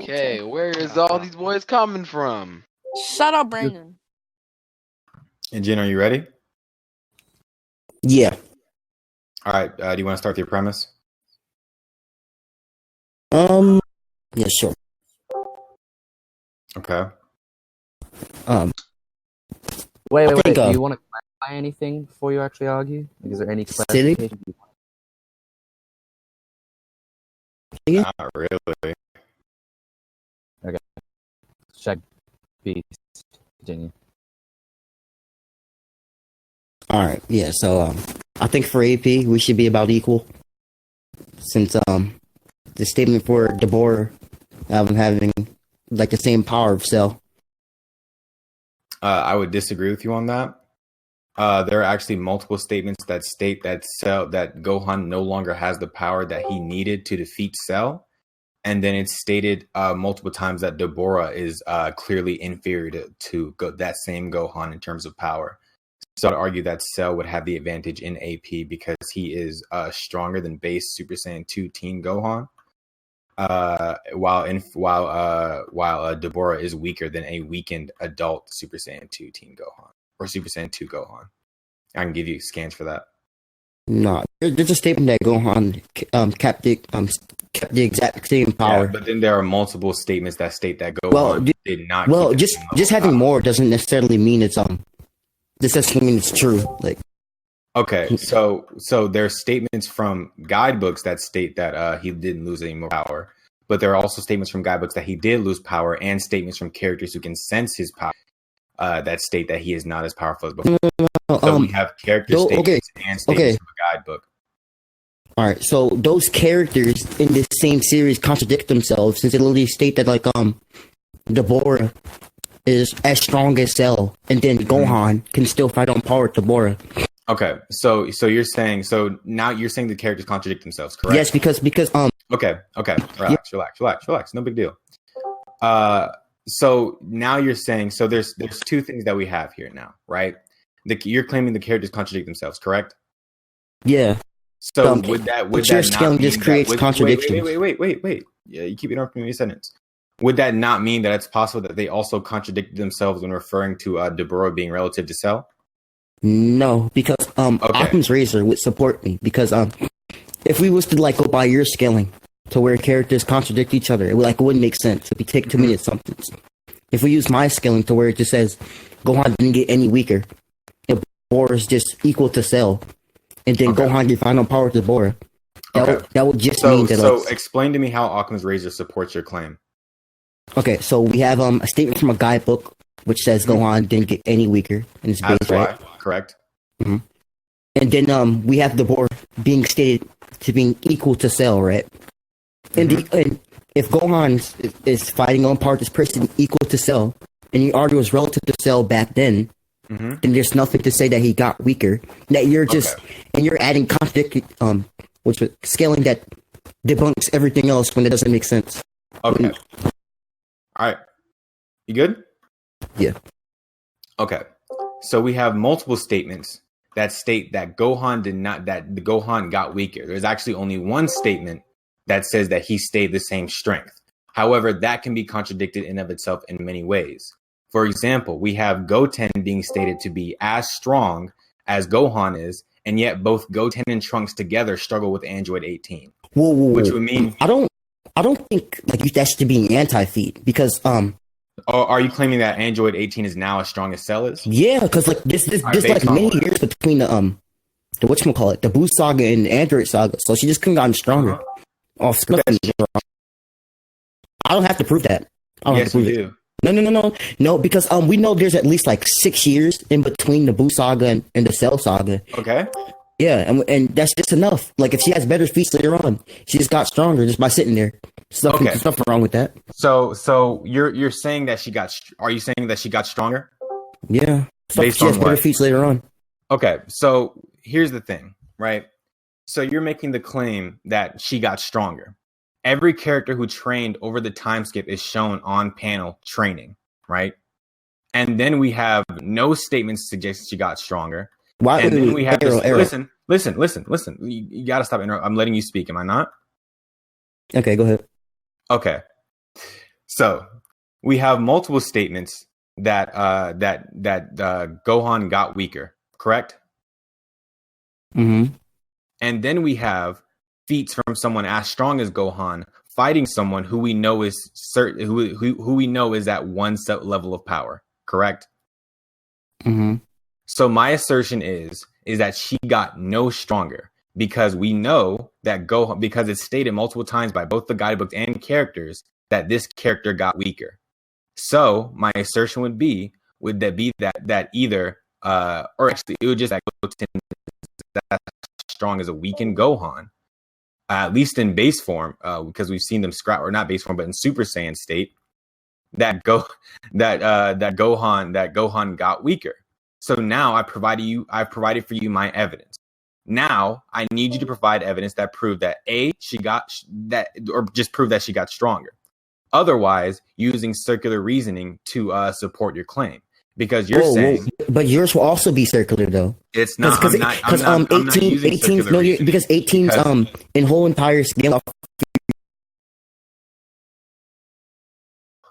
Okay, where is all these boys coming from? Shut up, Brandon. And Jin, are you ready? Yeah. All right. Do you want to start with your premise? Yeah, sure. Okay. Wait. think, Do you want to clarify anything before you actually argue? Like, is there any Silly? clarification? Not really. Check. Peace. Continue. All right. Yeah. So, I think for AP we should be about equal, since the statement for Deborah having like the same power of Cell. I would disagree with you on that. There are actually multiple statements that state that Gohan no longer has the power that he needed to defeat Cell. And then it's stated multiple times that Deborah is clearly inferior to that same Gohan in terms of power. So I'd argue that Cell would have the advantage in AP because he is stronger than base Super Saiyan 2 Teen Gohan, while Deborah is weaker than a weakened adult Super Saiyan 2 Teen Gohan or Super Saiyan 2 Gohan. I can give you scans for that. No, there's a statement that Gohan kept the exact same power. Yeah, but then there are multiple statements that state that Gohan did not. Well, just having more doesn't necessarily mean it's This doesn't mean it's true. Like, okay, so there's statements from guidebooks that state that he didn't lose any more power, but there are also statements from guidebooks that he did lose power, and statements from characters who can sense his power that state that he is not as powerful as before. So we have character statements and statements from a guidebook. All right, so those characters in this same series contradict themselves, since it literally state that like Deborah is as strong as Cell, and then Gohan can still fight on par with Deborah. Okay, so you're saying now you're saying the characters contradict themselves, correct? Yes, because Okay, relax, no big deal. So now you're saying there's two things that we have here now, right? You're claiming the characters contradict themselves, correct? Yeah. So would that scaling just creates contradictions. Wait. Yeah, you keep interrupting me a sentence. Would that not mean that it's possible that they also contradicted themselves when referring to Deborah being relative to Cell? No, because Occam's razor would support me, because if we was to like go by your scaling to where characters contradict each other, it wouldn't make sense if we take too many assumptions. If we use my scaling to where it just says Gohan didn't get any weaker, Deborah is just equal to Cell, and then Gohan get final power with Deborah. That would just mean that. So explain to me how Occam's razor supports your claim. Okay, so we have a statement from a guidebook which says Gohan didn't get any weaker in his base, right? Correct. Mm-hmm. And then we have Deborah being stated to being equal to Cell, right? Mm-hmm. And if Gohan is fighting on par with this person equal to Cell, and you argue was relative to Cell back then, then there's nothing to say that he got weaker. That you're just and you're adding contradictory which was scaling that debunks everything else when it doesn't make sense. Okay. All right. You good? Yeah. Okay. So we have multiple statements that state that the Gohan got weaker. There's actually only one statement that says that he stayed the same strength. However, that can be contradicted in of itself in many ways. For example, we have Goten being stated to be as strong as Gohan is, and yet both Goten and Trunks together struggle with Android 18. Whoa. Which would mean I don't think like that should be anti-feat, because are you claiming that Android 18 is now as strong as Cell is? Yeah, because like there's like many years between the whatchamacallit, the Boo saga and the Android saga, so she just couldn't gotten stronger. I don't have to prove that. I don't have to prove it. No, because we know there's at least like 6 years in between the Boo saga and the Cell saga. Okay. Yeah, and that's just enough. Like if she has better feats later on, she just got stronger just by sitting there. There's nothing wrong with that. So you're saying that she got? Are you saying that she got stronger? Yeah, based she has on better what? feats later on. Okay, so here's the thing, right? So you're making the claim that she got stronger. Every character who trained over the time skip is shown on panel training, right? And then we have no statements suggesting she got stronger. Why? And then we have Listen. Listen. You got to stop interrupting. I'm letting you speak. Am I not? Okay, go ahead. Okay. So we have multiple statements that Gohan got weaker, correct? Mm-hmm. And then we have feats from someone as strong as Gohan fighting someone who we know is certain, who we know is at one set level of power, correct? Mm-hmm. So my assertion is that she got no stronger because we know that Gohan, because it's stated multiple times by both the guidebooks and characters that this character got weaker. So my assertion would be that either or actually it would just that Goten is as strong as a weakened Gohan, at least in base form, because we've seen them scrap, or not base form, but in Super Saiyan state, that Gohan got weaker. So now I provided for you my evidence. Now I need you to provide evidence that prove that she got that, or just prove that she got stronger. Otherwise, using circular reasoning to support your claim, because you're saying, but yours will also be circular though. It's not Because 18 no, because 18's in whole entire scale.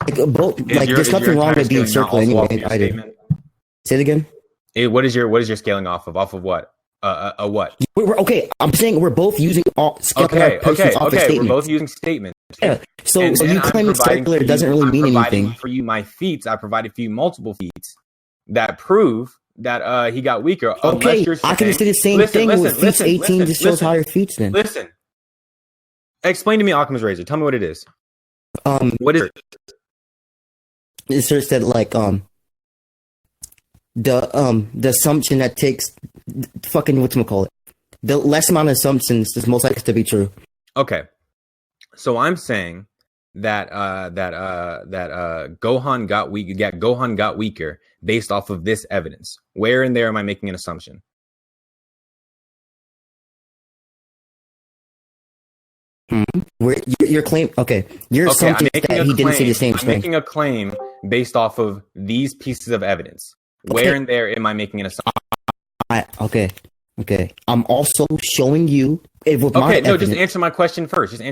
There's nothing wrong with being circular anyway. Either. Say it again. What is your scaling off of? Off of what? What? Okay, I'm saying we're both using okay. We're both using statements. Yeah. So you claiming circular doesn't really mean anything. For you, my feats. I provided for you multiple feats that prove that he got weaker. Okay, I can say the same thing with feats 18 just shows higher feats. Then listen. Explain to me Occam's razor. Tell me what it is. What is it? It says that the assumption that takes fucking whatchamacallit, the less amount of assumptions is most likely to be true. Okay, so I'm saying that Gohan got weak. Yeah, Gohan got weaker based off of this evidence. Where in there am I making an assumption? Where your claim? Okay, your assumption is that he didn't see the same I'm strength. making a claim based off of these pieces of evidence. Where in there am I making an assumption? Okay. I'm also showing you. Just answer my question first. Am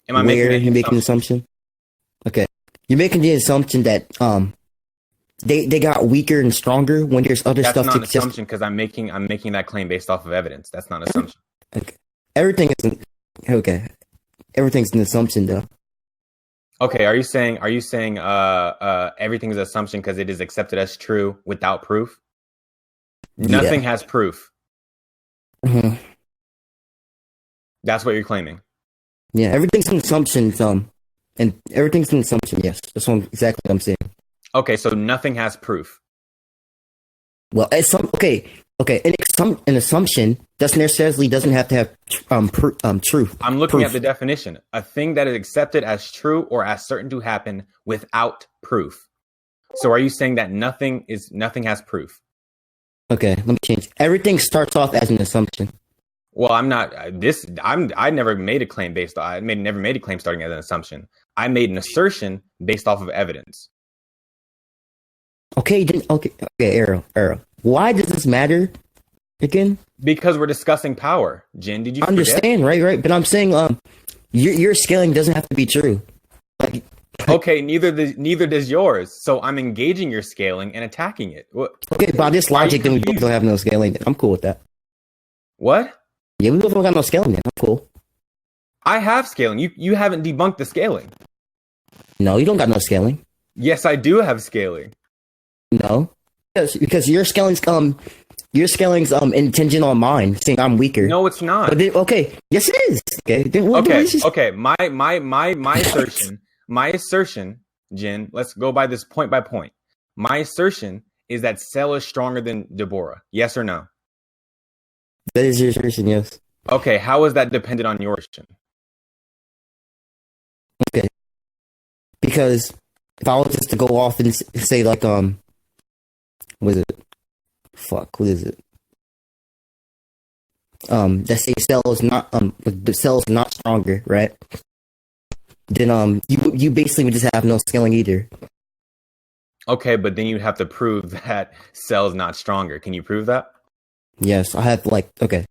I making an assumption? Okay, you're making the assumption that they got weaker and stronger when there's other stuff. That's not an assumption because I'm making that claim based off of evidence. That's not an assumption. Okay. Everything's an assumption though. Okay, are you saying everything is an assumption because it is accepted as true without proof? Nothing has proof. Mm-hmm. That's what you're claiming. Yeah, everything's an assumption. And everything's an assumption. Yes, that's exactly what I'm saying. Okay, so nothing has proof. Well, an assumption doesn't have to have truth. I'm looking at the definition. A thing that is accepted as true or as certain to happen without proof. So are you saying that nothing has proof? Okay, let me change. Everything starts off as an assumption. Well, I'm not. I never made a claim never made a claim starting as an assumption. I made an assertion based off of evidence. Okay, Aero. Why does this matter again? Because we're discussing power. Jin, did you understand? Forget? Right. But I'm saying, your scaling doesn't have to be true. Like, okay, neither does yours. So I'm engaging your scaling and attacking it. Okay, by this logic, then we both don't have no scaling. I'm cool with that. What? Yeah, we both don't got no scaling. I'm cool. I have scaling. You haven't debunked the scaling. No, you don't got no scaling. Yes, I do have scaling. No, because your scaling's contingent on mine saying I'm weaker. No, it's not. But okay, yes, it is. Okay. My assertion, Jin. Let's go by this point by point. My assertion is that Cell is stronger than Deborah. Yes or no? That is your assertion. Yes. Okay. How is that dependent on your assertion? Okay. Because if I was just to go off and say like what is it? That say the cell is not stronger, right? Then you basically would just have no scaling either. Okay, but then you'd have to prove that Cell's not stronger. Can you prove that? Yes, I have okay.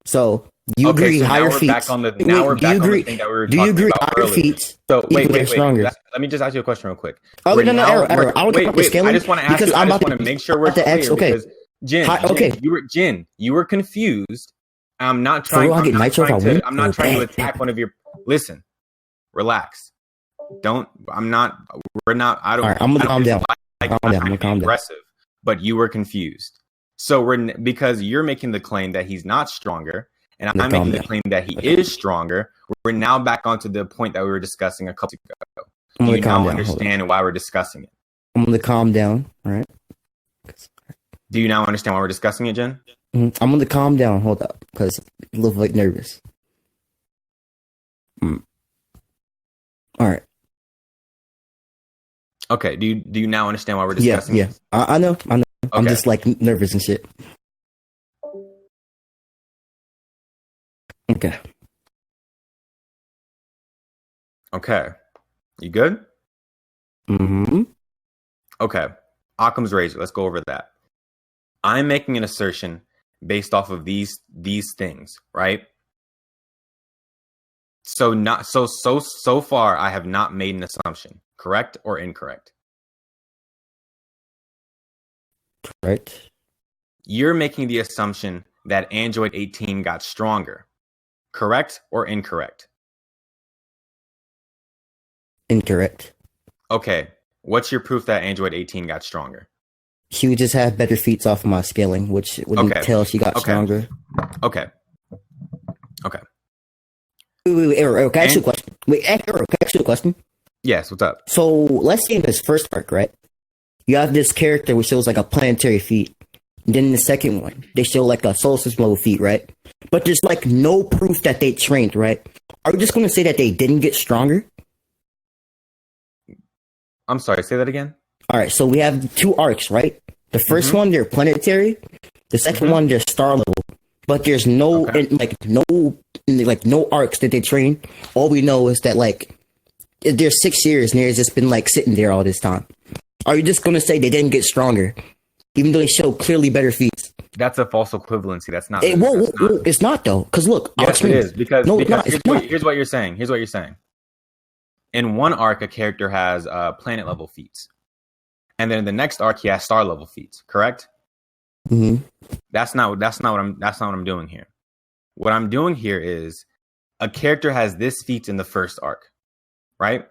So Do you agree so higher now we're feats? back on the thing that we were do you talking agree about higher earlier. feats So wait. stronger? Let me just ask you a question real quick. Oh We're no, now- Arrow. we're- I want to wait. scaling I just want to ask because you. I I'm just about want to make sure we're about to clear ask. Okay, because Jin, okay. you were confused. I'm not For trying. real, I I'm get not nitro if I trying win? to. I'm not Oh, trying to bad. attack one of your. Listen, relax. Don't. I'm not. We're not. I don't. All right, I'm gonna calm down. Like, Calm I'm down, trying I'm to calm be down. aggressive, but you were confused. So because you're making the claim that he's not stronger, and I'm making the claim that he is stronger. We're now back onto the point that we were discussing a couple ago. Do you now understand why we're discussing it? I'm gonna calm down. All right. Do you now understand why we're discussing it, Jen? I'm gonna calm down. Hold up, because I look like nervous. All right. Okay. Do you now understand why we're discussing Yeah. this? I know. I'm Okay. just like nervous and shit. Okay. Okay. You good? Mm-hmm. Okay. Occam's razor. Let's go over that. I'm making an assertion based off of these things, right? So far I have not made an assumption, correct or incorrect? Correct. You're making the assumption that Android 18 got stronger, correct or incorrect? Incorrect. Okay. What's your proof that Android 18 got stronger? She would just have better feats off of my scaling, which wouldn't tell she got stronger. Okay. Wait, Arrow, can I ask you a question? Arrow, can I ask you a question? Yes, what's up? So, let's say in this first arc, right? You have this character which shows like a planetary feat. And then in the second one, they show like a solar system level feat, right? But there's like no proof that they trained, right? Are we just going to say that they didn't get stronger? I'm sorry, say that again? All right, so we have two arcs, right? The first one, they're planetary. The second one, they're star level. But there's no no arcs that they train. All we know is that like there's 6 years and there's just been like sitting there all this time. Are you just gonna say they didn't get stronger, even though they show clearly better feats? That's a false equivalency. That's not. It's not though, because look, yes, it is because it's not. Here's what you're saying. Here's what you're saying. In one arc, a character has planet level feats, and then in the next arc, he has star level feats. Correct? Mm-hmm. That's not what I'm doing here. What I'm doing here is a character has this feat in the first arc, right?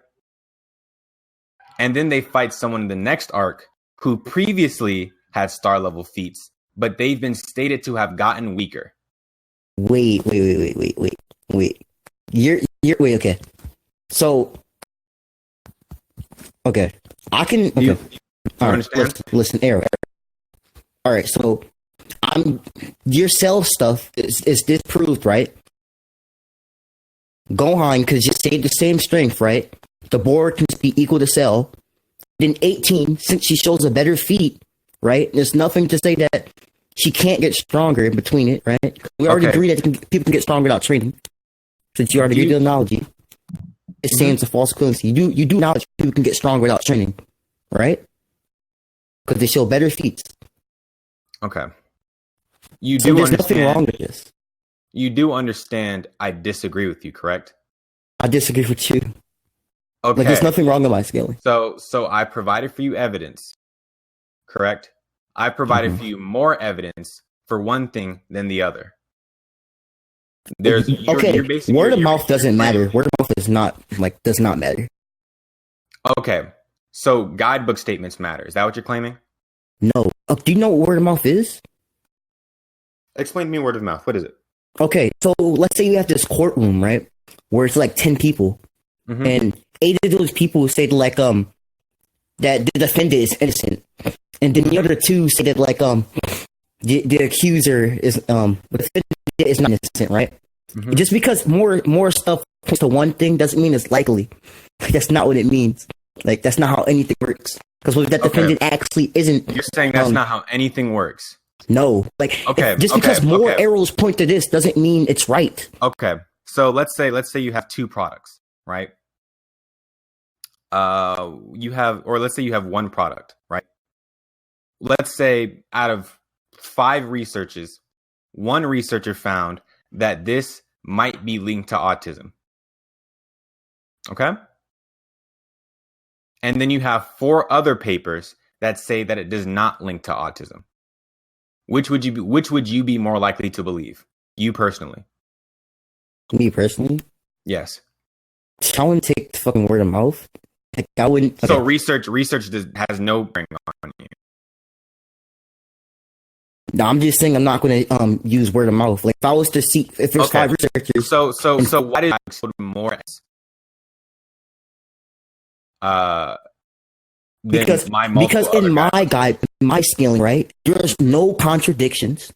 And then they fight someone in the next arc who previously had star level feats, but they've been stated to have gotten weaker. Wait. You're wait, okay. So, okay. I can, okay. You All right, understand? listen, Arrow. All right, so your cell stuff is disproved, right? Gohan could just stay the same strength, right? The board can just be equal to cell. Then 18, since she shows a better feat, right? There's nothing to say that she can't get stronger in between it, right? We already agree that people can get stronger without training. Since you already agreed to the analogy, it's saying it's a false equivalency. You do acknowledge people can get stronger without training, right? Because they show better feats. Okay. There's nothing wrong with this. You do understand I disagree with you, correct? I disagree with you. Okay. Like, there's nothing wrong with my scaling. So I provided for you evidence, correct? I provided for you more evidence for one thing than the other. You're word of mouth doesn't matter. Word of mouth does not matter. Okay. So guidebook statements matter. Is that what you're claiming? No. Do you know what word of mouth is? Explain to me word of mouth. What is it? Okay, so let's say you have this courtroom, right? Where it's like 10 people. Mm-hmm. And 8 of those people say like that the defendant is innocent. And then the other 2 say that like the accuser is the defendant is not innocent, right? Mm-hmm. Just because more stuff points to one thing doesn't mean it's likely. That's not what it means. Like, that's not how anything works. Because what if that defendant actually isn't... You're saying that's not how anything works. No. Like, just because more arrows point to this doesn't mean it's right. Okay. So let's say you have 2 products, right? Let's say you have one product, right? Let's say out of 5 researches, one researcher found that this might be linked to autism. Okay? And then you have 4 other papers that say that it does not link to autism. Which would you be more likely to believe? You personally? Me personally, Yes. I wouldn't take the fucking word of mouth. Like, I wouldn't. So Okay. research has no bearing on you. No, I'm just saying I'm not going to use word of mouth. Like, if I was to see if there's Okay. 5 researchers, So why did I explode more than because my multiple because in other my guys? guide, my scaling, right, there's no contradictions.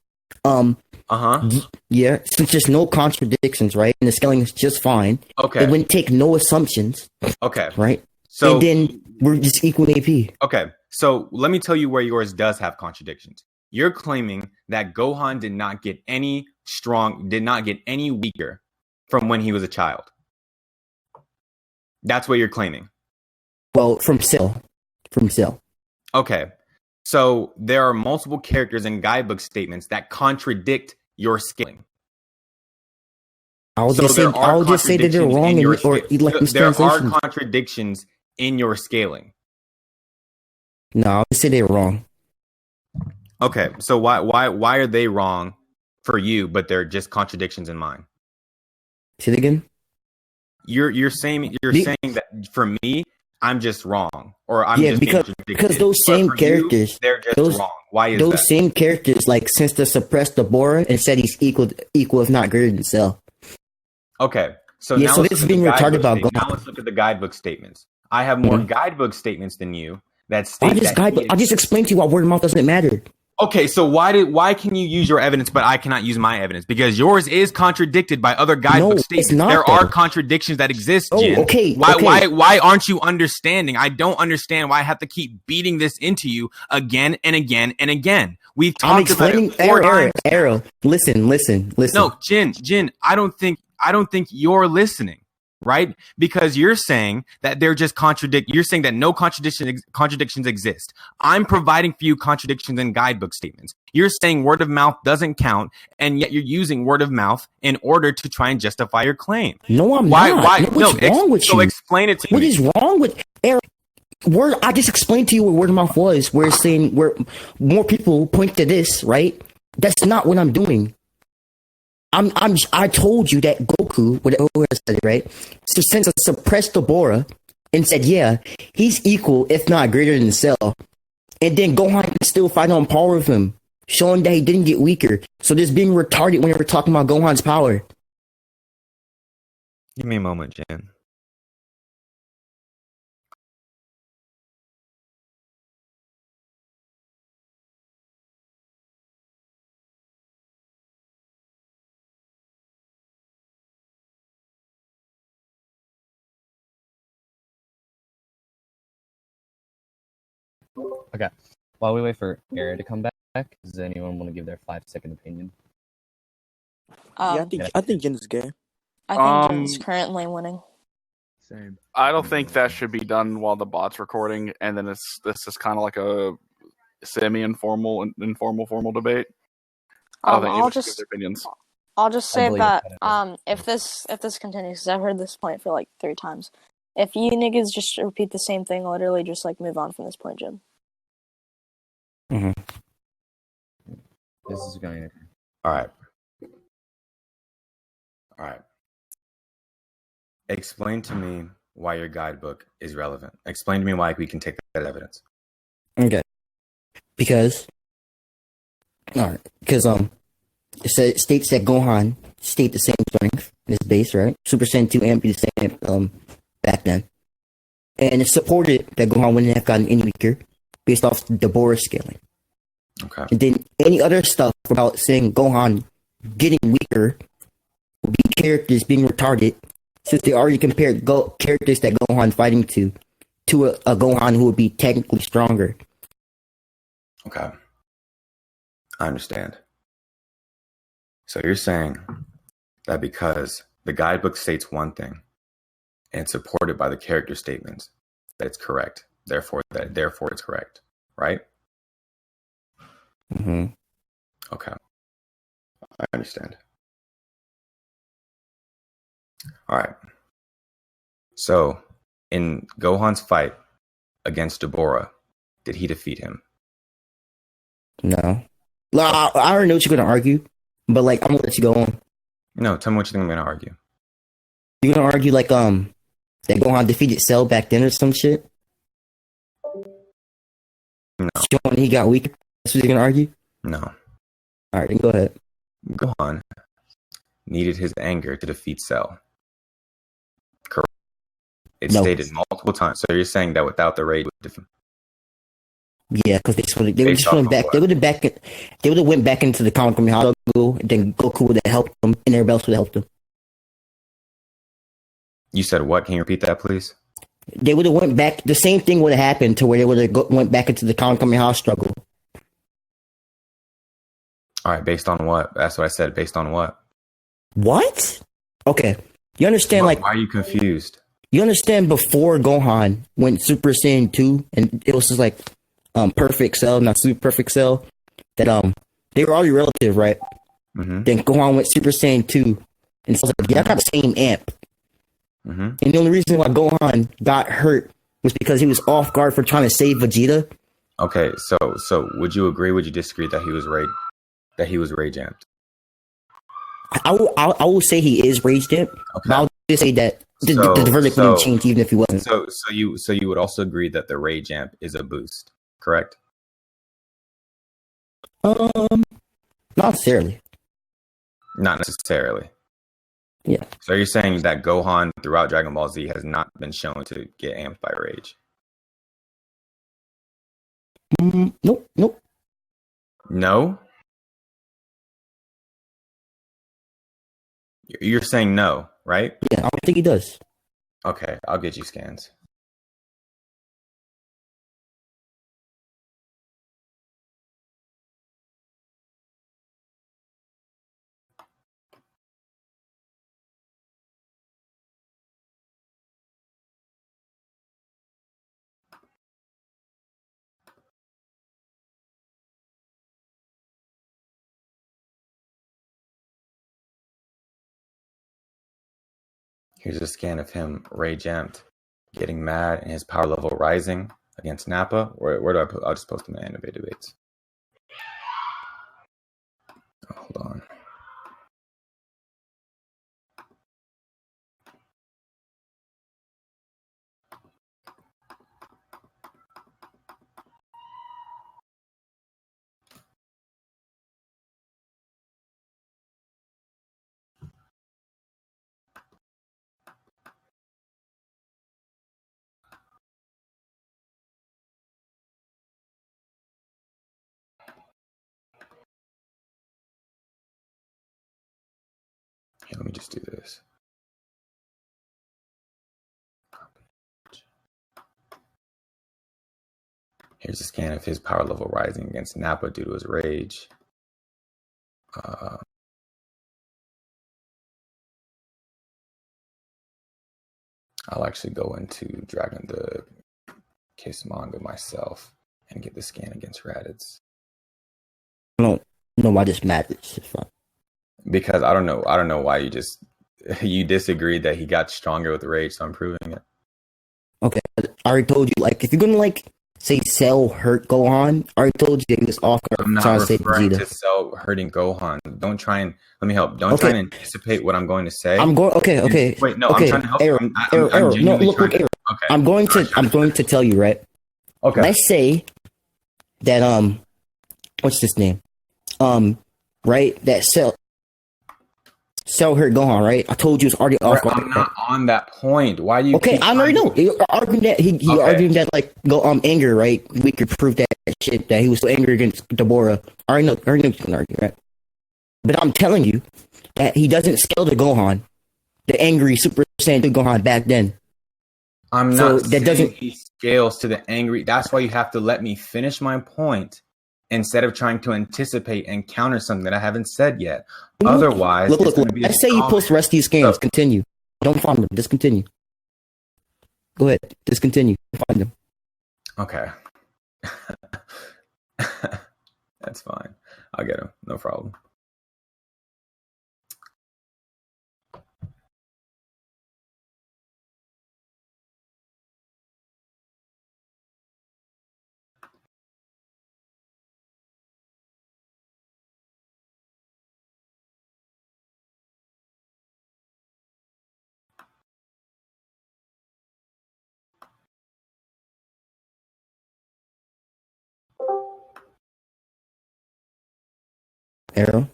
Yeah, since there's no contradictions, right, and the scaling is just fine. Okay. It wouldn't take no assumptions, Okay. right? So And then we're just equal in AP. okay. So let me tell you where yours does have contradictions. You're claiming that Gohan did not get any weaker from when he was a child. That's what you're claiming. Well, from Cell. Okay. So there are multiple characters and guidebook statements that contradict your scaling. I'll just say that they're wrong There are contradictions in your scaling. No, I'll just say they're wrong. Okay, so why are they wrong for you, but they're just contradictions in mine? Say it again. You're saying that for me, I'm just wrong, or I'm just because those same characters, they're just wrong. Why is those that? same characters, like, since they suppressed the Bora and said he's equal if not greater than Cell. Okay, so Yeah, now so let's this is look at being the retarded guidebook about statement. Gohan. Now let's look at the guidebook statements. I have more guidebook statements than you that state I just explained to you why word of mouth doesn't matter. Okay, so why can you use your evidence but I cannot use my evidence? Because yours is contradicted by other guidebook statements. It's not, there though. are contradictions that exist, Jin. Okay. Why aren't you understanding? I don't understand why I have to keep beating this into you again and again and again. We've talked about it 4 times. Aero. Listen. No, Jin, I don't think you're listening. Right? Because you're saying that they're just you're saying that no contradictions exist. I'm providing for you contradictions in guidebook statements. You're saying word of mouth doesn't count, and yet you're using word of mouth in order to try and justify your claim. No, I'm not. Why? What's wrong with you? So explain it to me. What is wrong with Eric? I just explained to you what word of mouth was. Where it's saying where more people point to this, right? That's not what I'm doing. I told you that Goku, whatever I said it, right? So since I suppressed the Bora and said, yeah, he's equal, if not greater than Cell. And then Gohan can still fight on par with him, showing that he didn't get weaker. So this being retarded when we're talking about Gohan's power. Give me a moment, Jan. Okay. While we wait for Aero to come back, does anyone want to give their 5-second opinion? Yeah, I think Jin is gay. I think Jin's currently winning. Same. I don't think that should be done while the bot's recording, and then this is kind of like a semi-informal, formal debate. I don't think I'll you should give their opinions. I'll just say believe that it. if this continues, because I've heard this point for like 3 times, if you niggas just repeat the same thing, literally just like move on from this point, Jin. This is going to... All right. Explain to me why your guidebook is relevant. Explain to me why we can take that as evidence. Okay. Because it states that Gohan state the same strength in his base, right? Super Saiyan 2 and be the same back then. And it's supported that Gohan wouldn't have gotten any weaker based off the Bora scaling. Okay. And then any other stuff about saying Gohan getting weaker would be characters being retarded, since they already compared characters that Gohan fighting to a Gohan who would be technically stronger. Okay. I understand. So you're saying that because the guidebook states one thing and it's supported by the character statements, that it's correct. Therefore it's correct, right? Mm-hmm. Okay. I understand. All right. So, in Gohan's fight against Deborah, did he defeat him? No. I already know what you're gonna argue, but like I'm gonna let you go on. No, tell me what you think I'm gonna argue. You're gonna argue like that Gohan defeated Cell back then or some shit? No. Showing he got weaker. That's what you're gonna argue? No. Alright, then go ahead. Gohan needed his anger to defeat Cell. Correct. It's No. stated multiple times. So you're saying that without the rage, Yeah, because they were just went back. They would have went back into the comic struggle, and then Goku would have helped them, and everybody else would have helped them. you said what? Can you repeat that, please? They would have went back. The same thing would have happened to where they would have went back into the Kamehameha struggle. All right, based on what? That's what I said. Based on what? What? Okay, you understand? Like, why are you confused? you understand before Gohan went Super Saiyan 2, and it was just like Perfect Cell, not Super Perfect Cell. That they were already relative, right? Mm-hmm. Then Gohan went Super Saiyan 2, and so like, yeah, I got the same amp. Mm-hmm. And the only reason why Gohan got hurt was because he was off guard for trying to save Vegeta. Okay, so would you agree? Would you disagree that he was rage amped? I will say he is rage amped, Okay. but I'll just say that the verdict wouldn't change even if he wasn't. So you would also agree that the rage amp is a boost, correct? Not necessarily. Not necessarily. Yeah. So you're saying that Gohan throughout Dragon Ball Z has not been shown to get amped by rage? Nope. No? You're saying no, right? Yeah, I don't think he does. Okay, I'll get you scans. Here's a scan of him rage amped, getting mad, and his power level rising against Nappa. Where do I put? I'll just post them in anime debates. Hold on. Here, let me just do this. Here's a scan of his power level rising against Nappa due to his rage. I'll actually go into Dragon the Case manga myself and get the scan against Raditz. I don't know why this matters. It's fine. Because I don't know why you disagreed that he got stronger with rage, so I'm proving it. Okay, I already told you. Like, if you're gonna like say Cell hurt Gohan, I already told you that he was off guard I'm not trying to save referring Vegeta. to Cell hurting Gohan. Don't try and let me help. Don't try and anticipate what I'm going to say. I'm going. Okay. Wait, no, okay. I'm trying to help. Arrow. No, look, Arrow. Okay. I'm going to tell you, right? Okay. Let's say that what's this name? Right? That Cell hurt Gohan, right? I told you it's already off guard. I'm not on that point. Why do you? Okay, I already know. He arguing that he arguing that like anger, right? We could prove that shit that he was so angry against Deborah. I already know you can argue, right? But I'm telling you that he doesn't scale to Gohan, the angry Super Saiyan 2 Gohan back then. I'm So not that saying doesn't- he scales to the angry. That's why you have to let me finish my point instead of trying to anticipate and counter something that I haven't said yet. Otherwise, Look. it's gonna be a Let's say you post the rest of these games. Continue. Don't find them. Discontinue. Go ahead. Discontinue. Find them. Okay. That's fine. I'll get him. No problem. Arrow.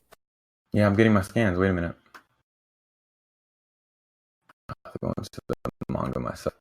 Yeah, I'm getting my scans. Wait a minute. I have to go into the manga myself.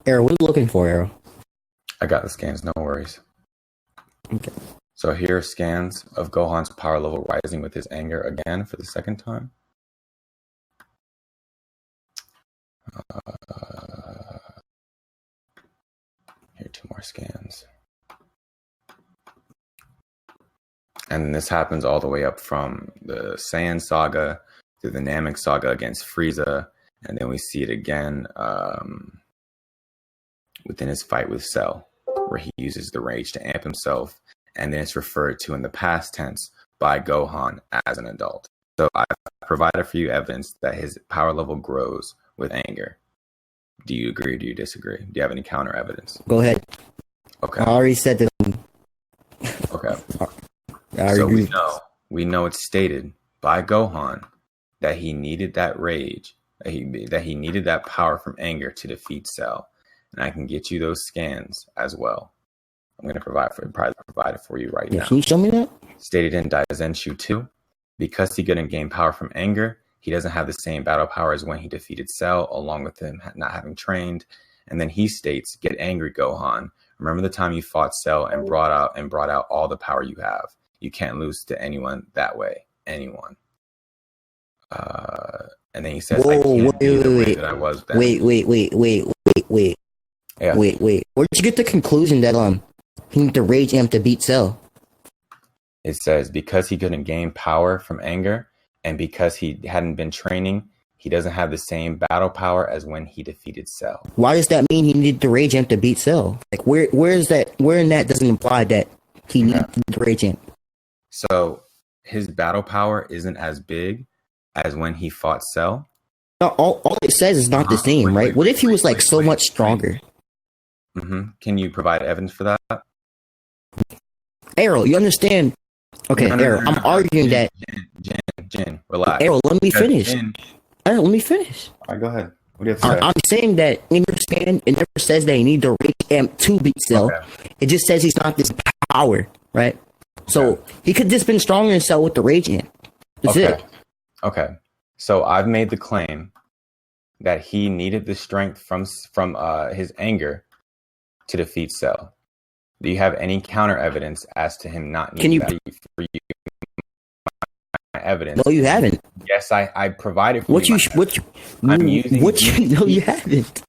Arrow, what are you looking for, Arrow? I got the scans. No worries. Okay. So here are scans of Gohan's power level rising with his anger again for the second time. Here are 2 more scans. And this happens all the way up from the Saiyan saga to the Namek saga against Frieza. And then we see it again within his fight with Cell, where he uses the rage to amp himself. And then it's referred to in the past tense by Gohan as an adult. So I've provided for you evidence that his power level grows with anger. Do you agree or do you disagree? Do you have any counter evidence? Go ahead. Okay. I already said that. Okay. I So agree. we know it's stated by Gohan that he needed that rage, that he needed that power from anger to defeat Cell. And I can get you those scans as well. I'm going to provide it for you right now. Can you show me that? Stated in Daizenshu 2, because he couldn't gain power from anger, he doesn't have the same battle power as when he defeated Cell, along with him not having trained. And then he states, "Get angry, Gohan. Remember the time you fought Cell and brought out all the power you have. You can't lose to anyone that way. Anyone." And then he says, Whoa, "I can't be the way wait. that I was then." Wait. Yeah. Wait. Where'd you get the conclusion that he need to rage amp to beat Cell? It says because he couldn't gain power from anger and because he hadn't been training, he doesn't have the same battle power as when he defeated Cell. Why does that mean he needed to rage amp to beat Cell? Like where is that? Where in that doesn't imply that he needed to rage amp? So his battle power isn't as big as when he fought Cell. No, all it says is not the same, right? What if he was like so much stronger? Can you provide evidence for that? Arrow, you understand? Okay, No, Arrow, I'm arguing that. Jin, relax. Arrow, let me finish. Jin. Arrow, let me finish. All right, go ahead. What do you have to say? I'm saying that in your scan, it never says that he need to rage amp to beat Cell. Okay. It just says he's not this power, right? So he could just been stronger than Cell with the rage amp. That's it. Okay. So I've made the claim that he needed the strength from his anger to defeat Cell. Do you have any counter evidence as to him not needing that for you? My evidence. No, you haven't. Yes, I provided for What you. No, you haven't.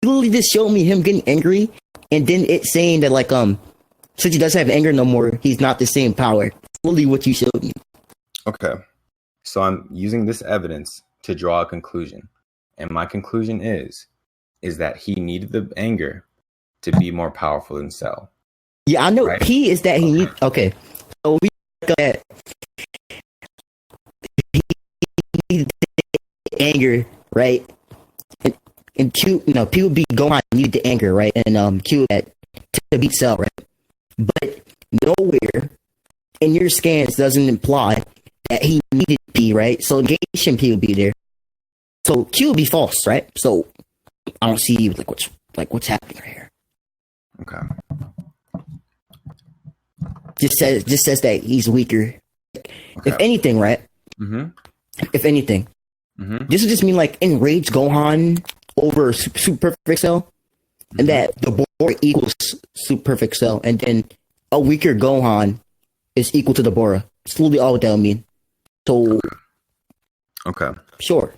You literally just showed me him getting angry, and then it saying that like since he doesn't have anger no more, he's not the same power. Literally what you showed me. Okay. So I'm using this evidence to draw a conclusion. And my conclusion is that he needed the anger to be more powerful than Cell. Yeah, I know. Right. P is that he needs. Okay, so we got anger, right? And Q, P would be Gohan need the anger, right? And Q that to beat Cell, right? But nowhere in your scans doesn't imply that he needed P, right? So negation P would be there. So Q would be false, right? So I don't see what's happening right here. Okay. Just says that he's weaker. Okay. If anything, right? Mm-hmm. If anything, this would just mean like enrage Gohan over Super Perfect Cell, and that the Bora equals Super Perfect Cell, and then a weaker Gohan is equal to the Bora. That's literally all that would mean. So, Okay. Sure.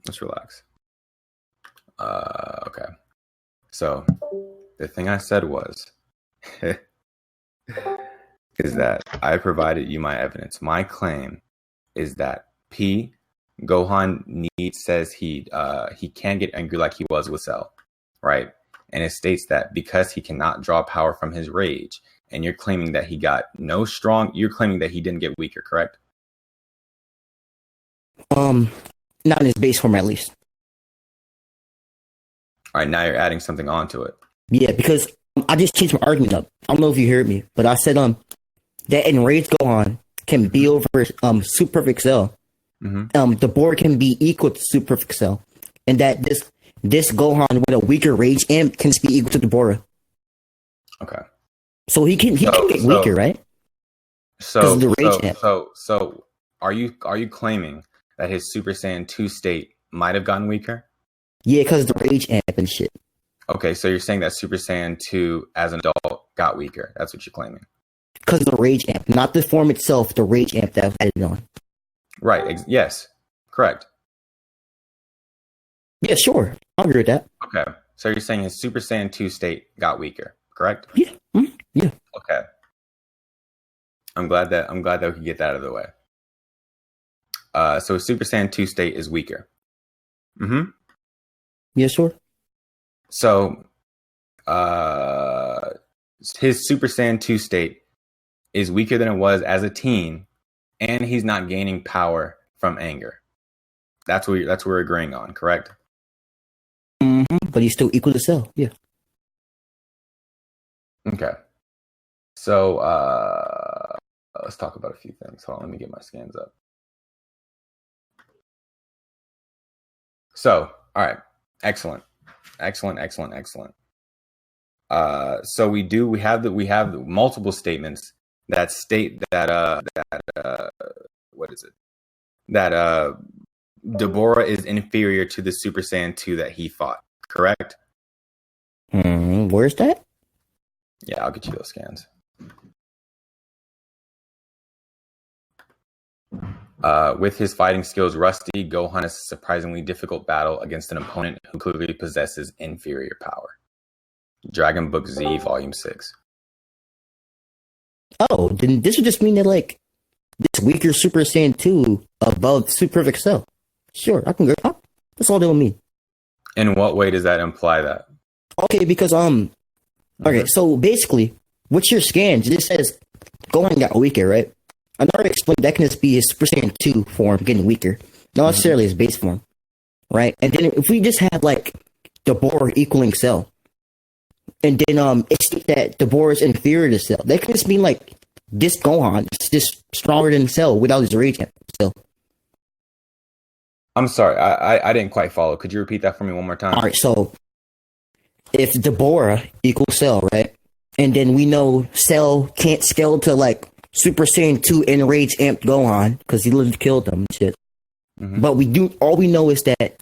Let's relax. Okay. So the thing I said was is that I provided you my evidence. My claim is that Gohan says he can get angry like he was with Cell, right? And it states that because he cannot draw power from his rage, and you're claiming that you're claiming that he didn't get weaker, correct? Not in his base form, at least. All right, now you're adding something onto it. Yeah, because I just changed my argument up. I don't know if you heard me, but I said that enraged Gohan can be over Super Perfect Cell. Mm-hmm. The board can be equal to Super Perfect Cell, and that this Gohan with a weaker rage amp can be equal to the Bora. Okay. So he can get weaker, right? So the rage amp. So are you claiming that his Super Saiyan 2 state might have gotten weaker? Yeah, because the rage amp and shit. Okay, so you're saying that Super Saiyan 2 as an adult got weaker. That's what you're claiming. Because the rage amp, not the form itself, the rage amp that I've added on. Right. Yes. Correct. Yeah, sure. I'll agree with that. Okay. So you're saying his Super Saiyan 2 state got weaker, correct? Yeah. Mm-hmm. Yeah. Okay. I'm glad that we could get that out of the way. So his Super Saiyan 2 state is weaker. Mm-hmm. Yeah, sure. So his Super Saiyan 2 state is weaker than it was as a teen, and he's not gaining power from anger. That's what we're agreeing on, correct? Mm-hmm. But he's still equal to Cell. Yeah. Okay. So let's talk about a few things. Hold on, let me get my scans up. So, all right. Excellent. So we have multiple statements that state that what is it? That Deborah is inferior to the Super Saiyan 2 that he fought, correct? Where's that? Yeah, I'll get you those scans. With his fighting skills rusty, Gohan is a surprisingly difficult battle against an opponent who clearly possesses inferior power. Dragon Book Z, Volume 6. Oh, then this would just mean that, like, this weaker Super Saiyan 2 above Super Perfect Cell. Sure, I can go. That's all that would mean. In what way does that imply that? Okay, because, okay, so basically, with your scans, it says Gohan got weaker, right? I already explained that can just be his Super Saiyan 2 form getting weaker, not necessarily his base form, right? And then if we just have, like, the Bora equaling Cell, and then it's that the Bora is inferior to Cell, that can just mean, like, this Gohan is just stronger than Cell without his rage amp. So, I'm sorry, I didn't quite follow. Could you repeat that for me one more time? All right, so if the Bora equals Cell, right, and then we know Cell can't scale to, like, Super Saiyan 2 enrage amped Gohan because he literally killed them and shit. Mm-hmm. But all we know is that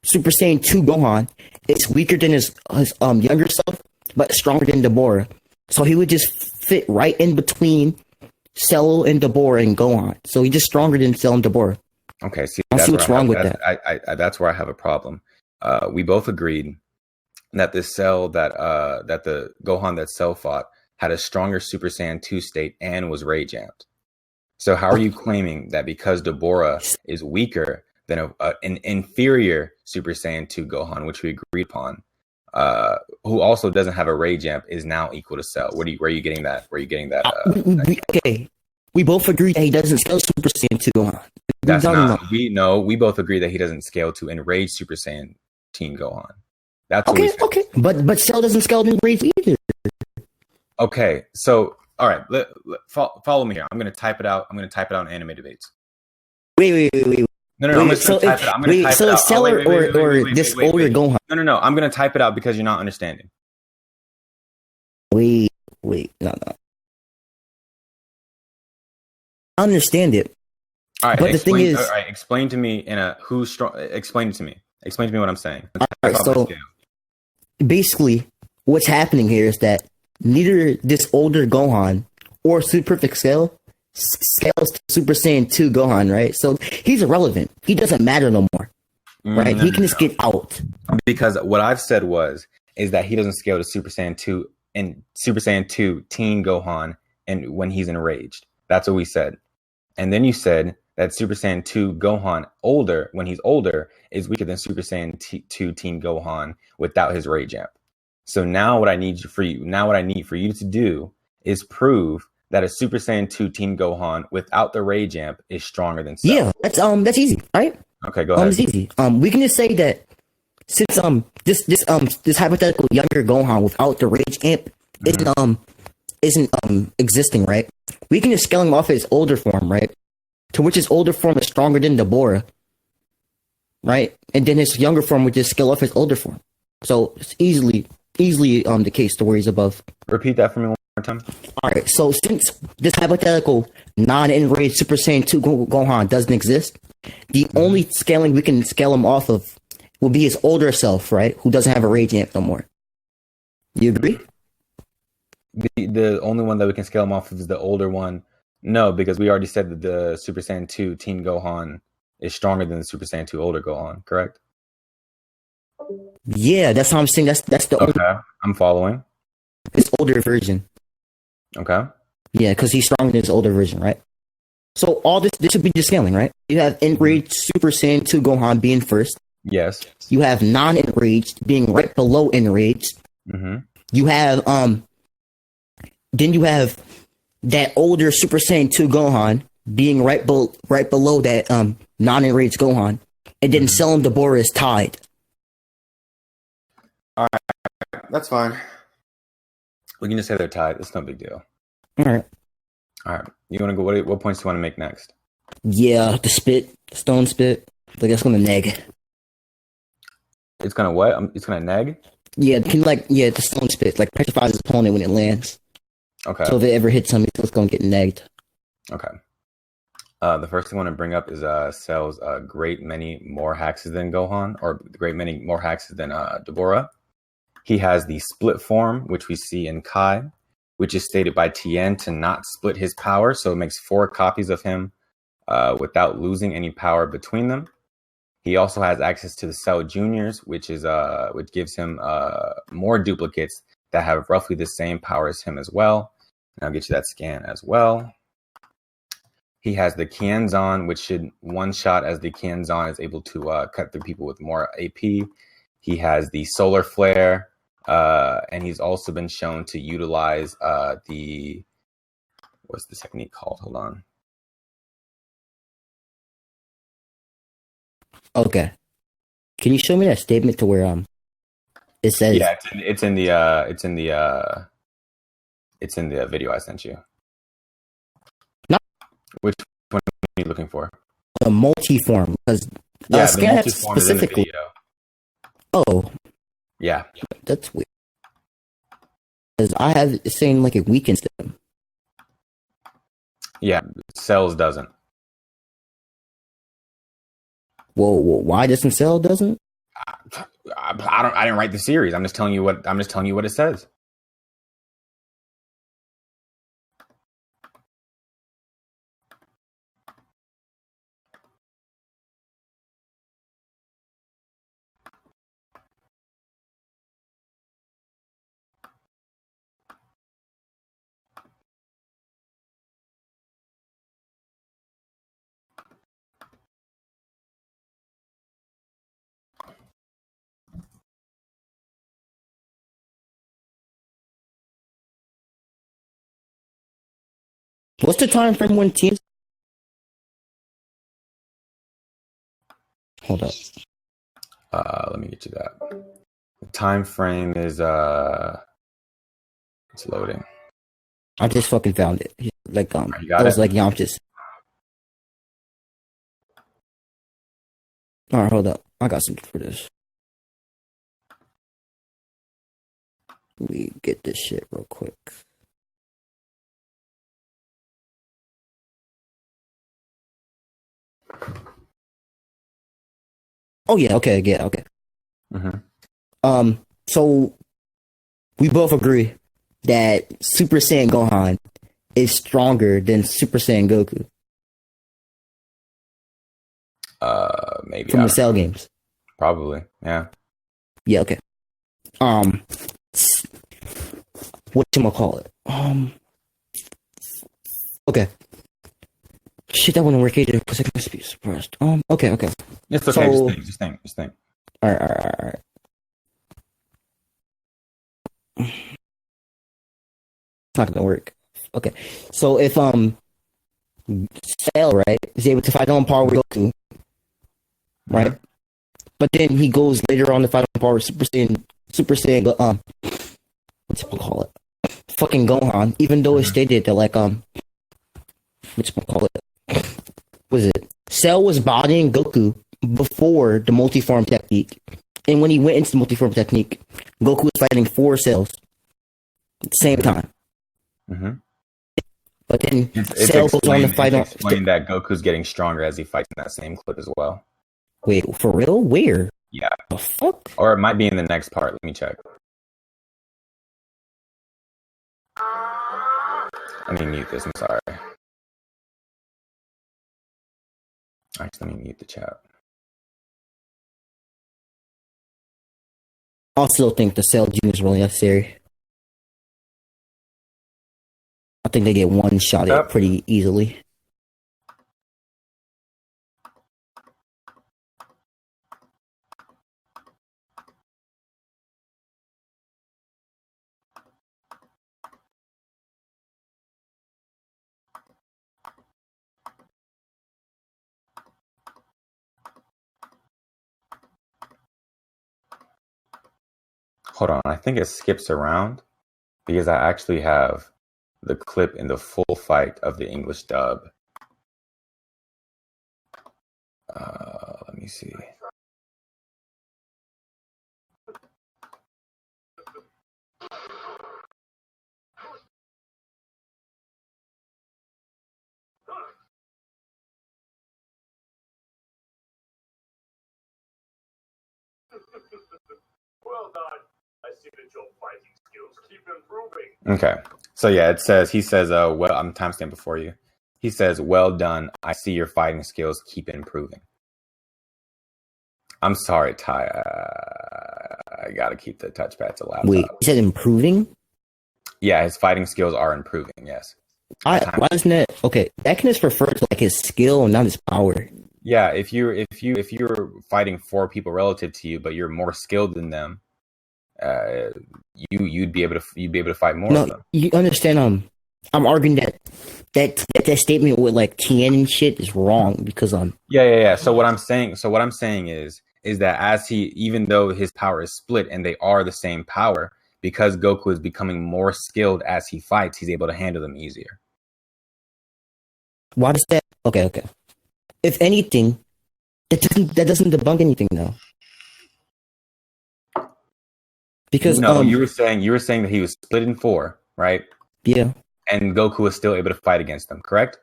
Super Saiyan 2 Gohan is weaker than his younger self, but stronger than Deborah. So he would just fit right in between Cell and Deborah and Gohan. So he's just stronger than Cell and Deborah. Okay, see, I don't see what's wrong with that. That's where I have a problem. We both agreed that the Gohan that Cell fought had a stronger Super Saiyan 2 state and was rage amped. So how are you claiming that because Deborah is weaker than an inferior Super Saiyan 2 Gohan, which we agreed upon, who also doesn't have a rage amp, is now equal to Cell. Where are you getting that? Where are you getting that? Okay, we both agree that he doesn't scale Super Saiyan 2 Gohan. That's not. We both agree that he doesn't scale to Enraged Super Saiyan Teen Gohan. That's okay. Okay, but Cell doesn't scale to Enraged either. Okay, so all right, follow me here. I'm gonna type it out. I'm gonna type it out in Anime Debates. Wait. No, I'm just gonna type it out. I'm gonna type it out. So it's Cell or this older Gohan? No. I'm gonna type it out because you're not understanding. Wait, no. I understand it. All right, but the thing is, all right, explain to me who's strong. Explain it to me. Explain to me what I'm saying. All right, so basically, what's happening here is that neither this older Gohan or Super Perfect Cell scales to Super Saiyan 2 Gohan, right? So he's irrelevant. He doesn't matter no more, right? He can just get out. Because what I've said is that he doesn't scale to Super Saiyan 2 and Super Saiyan 2 Teen Gohan and when he's enraged. That's what we said. And then you said that Super Saiyan 2 Gohan when he's older, is weaker than Super Saiyan 2 Teen Gohan without his rage amp. So now what I need for you to do is prove that a Super Saiyan 2 Teen Gohan without the rage amp is stronger than Cell. Yeah, that's easy, right? Okay, go ahead. It's easy. We can just say that since this hypothetical younger Gohan without the rage amp isn't existing, right? We can just scale him off his older form, right? To which his older form is stronger than Deborah, right? And then his younger form would just scale off his older form. So it's easily the case to where he's above. Repeat that for me one more time. All right. So since this hypothetical non-enraged Super Saiyan 2 Gohan doesn't exist, the only scaling we can scale him off of will be his older self, right? Who doesn't have a rage amp no more. You agree? The only one that we can scale him off of is the older one. No, because we already said that the Super Saiyan 2 Teen Gohan is stronger than the Super Saiyan 2 older Gohan, correct? Yeah, that's how I'm saying. That's the okay. I'm following. His older version. Okay. Yeah, because he's stronger than his older version, right? So all this should be just scaling, right? You have enraged Super Saiyan 2 Gohan being first. Yes. You have non-enraged being right below enraged. Mm-hmm. You have then you have that older Super Saiyan 2 Gohan being right below that non-enraged Gohan, and then Cell and Deborah is tied. All right, that's fine. We can just say they're tied. It's no big deal. All right. You want to go? What points do you want to make next? Yeah, the stone spit. Like that's gonna neg. It's gonna what? It's gonna neg. Yeah, the stone spit petrifies his opponent when it lands. Okay. So if it ever hits him, it's gonna get negged. Okay. The first thing I want to bring up is Cell's great many more hacks than Gohan, or great many more hacks than Deborah. He has the split form, which we see in Kai, which is stated by Tien to not split his power, so it makes 4 copies of him without losing any power between them. He also has access to the Cell Juniors, which gives him more duplicates that have roughly the same power as him as well. And I'll get you that scan as well. He has the Kienzan, which should one-shot as the Kienzan is able to cut through people with more AP. He has the Solar Flare, and he's also been shown to utilize what's the technique called? Hold on. Okay. Can you show me that statement to where it says? Yeah, it's in the video I sent you. No. Which one are you looking for? The multi-form, because the multi-form is in the video. Oh. Yeah. That's weird. Because I have it saying it weakens them. Yeah, Cells doesn't. Whoa, why doesn't Cell doesn't? I didn't write the series. I'm just telling you what it says. What's the time frame when teams? Hold up. Let me get you that. The time frame is it's loading. I just fucking found it. Like You got it was it? like Yamchis. All right, hold up. I got something for this. Let me get this shit real quick. Oh yeah, okay. Mm-hmm. So we both agree that Super Saiyan Gohan is stronger than Super Saiyan Goku Maybe from the Cell games. probably, yeah. Yeah, okay. Whatchamacallit? Okay. Shit, that wouldn't work either because I can be surprised. Okay. It's okay. So- Just think. All right. It's not gonna work. Okay. So if Cell, right, is able to fight on par with Goku, right? But then he goes later on to fight on par with Super Saiyan whatchamacallit? Fucking Gohan, even though it stated that like whatchamacallit? Was it Cell was bodying Goku before the multi-form technique, and when he went into the multi-form technique, Goku was fighting 4 cells at the same time. Mm-hmm. But then It's Cell goes on to fight on. explained that Goku's getting stronger as he fights in that same clip as well. Wait, for real? Where? Yeah. The fuck? Or it might be in the next part. Let me check. Let me mute this. I'm sorry. Actually, let me mute the chat. I still think the Cell Gene is really necessary. I think they get one shot at Yep. pretty easily. Hold on. I think it skips around because I actually have the clip in the full fight of the English dub. Let me see. Well done. I see that your fighting skills keep improving. Okay. So yeah, he says, well, I'm timestamp before you. He says, well done. I see your fighting skills keep improving. I'm sorry, Ty. I gotta keep the touchpad to laptop. Wait, is it improving? Yeah, his fighting skills are improving. Yes. Why isn't it okay? That can just refer to like his skill, not his power. Yeah, if you're fighting 4 people relative to you, but you're more skilled than them, you'd be able to fight more of them. You understand? I'm arguing that statement with like Tien and shit is wrong because Yeah. So what I'm saying is that even though his power is split and they are the same power, because Goku is becoming more skilled as he fights, he's able to handle them easier. why does that? Okay. If anything, that doesn't debunk anything though. Because you were saying that he was split in 4, right? Yeah. And Goku was still able to fight against them, correct?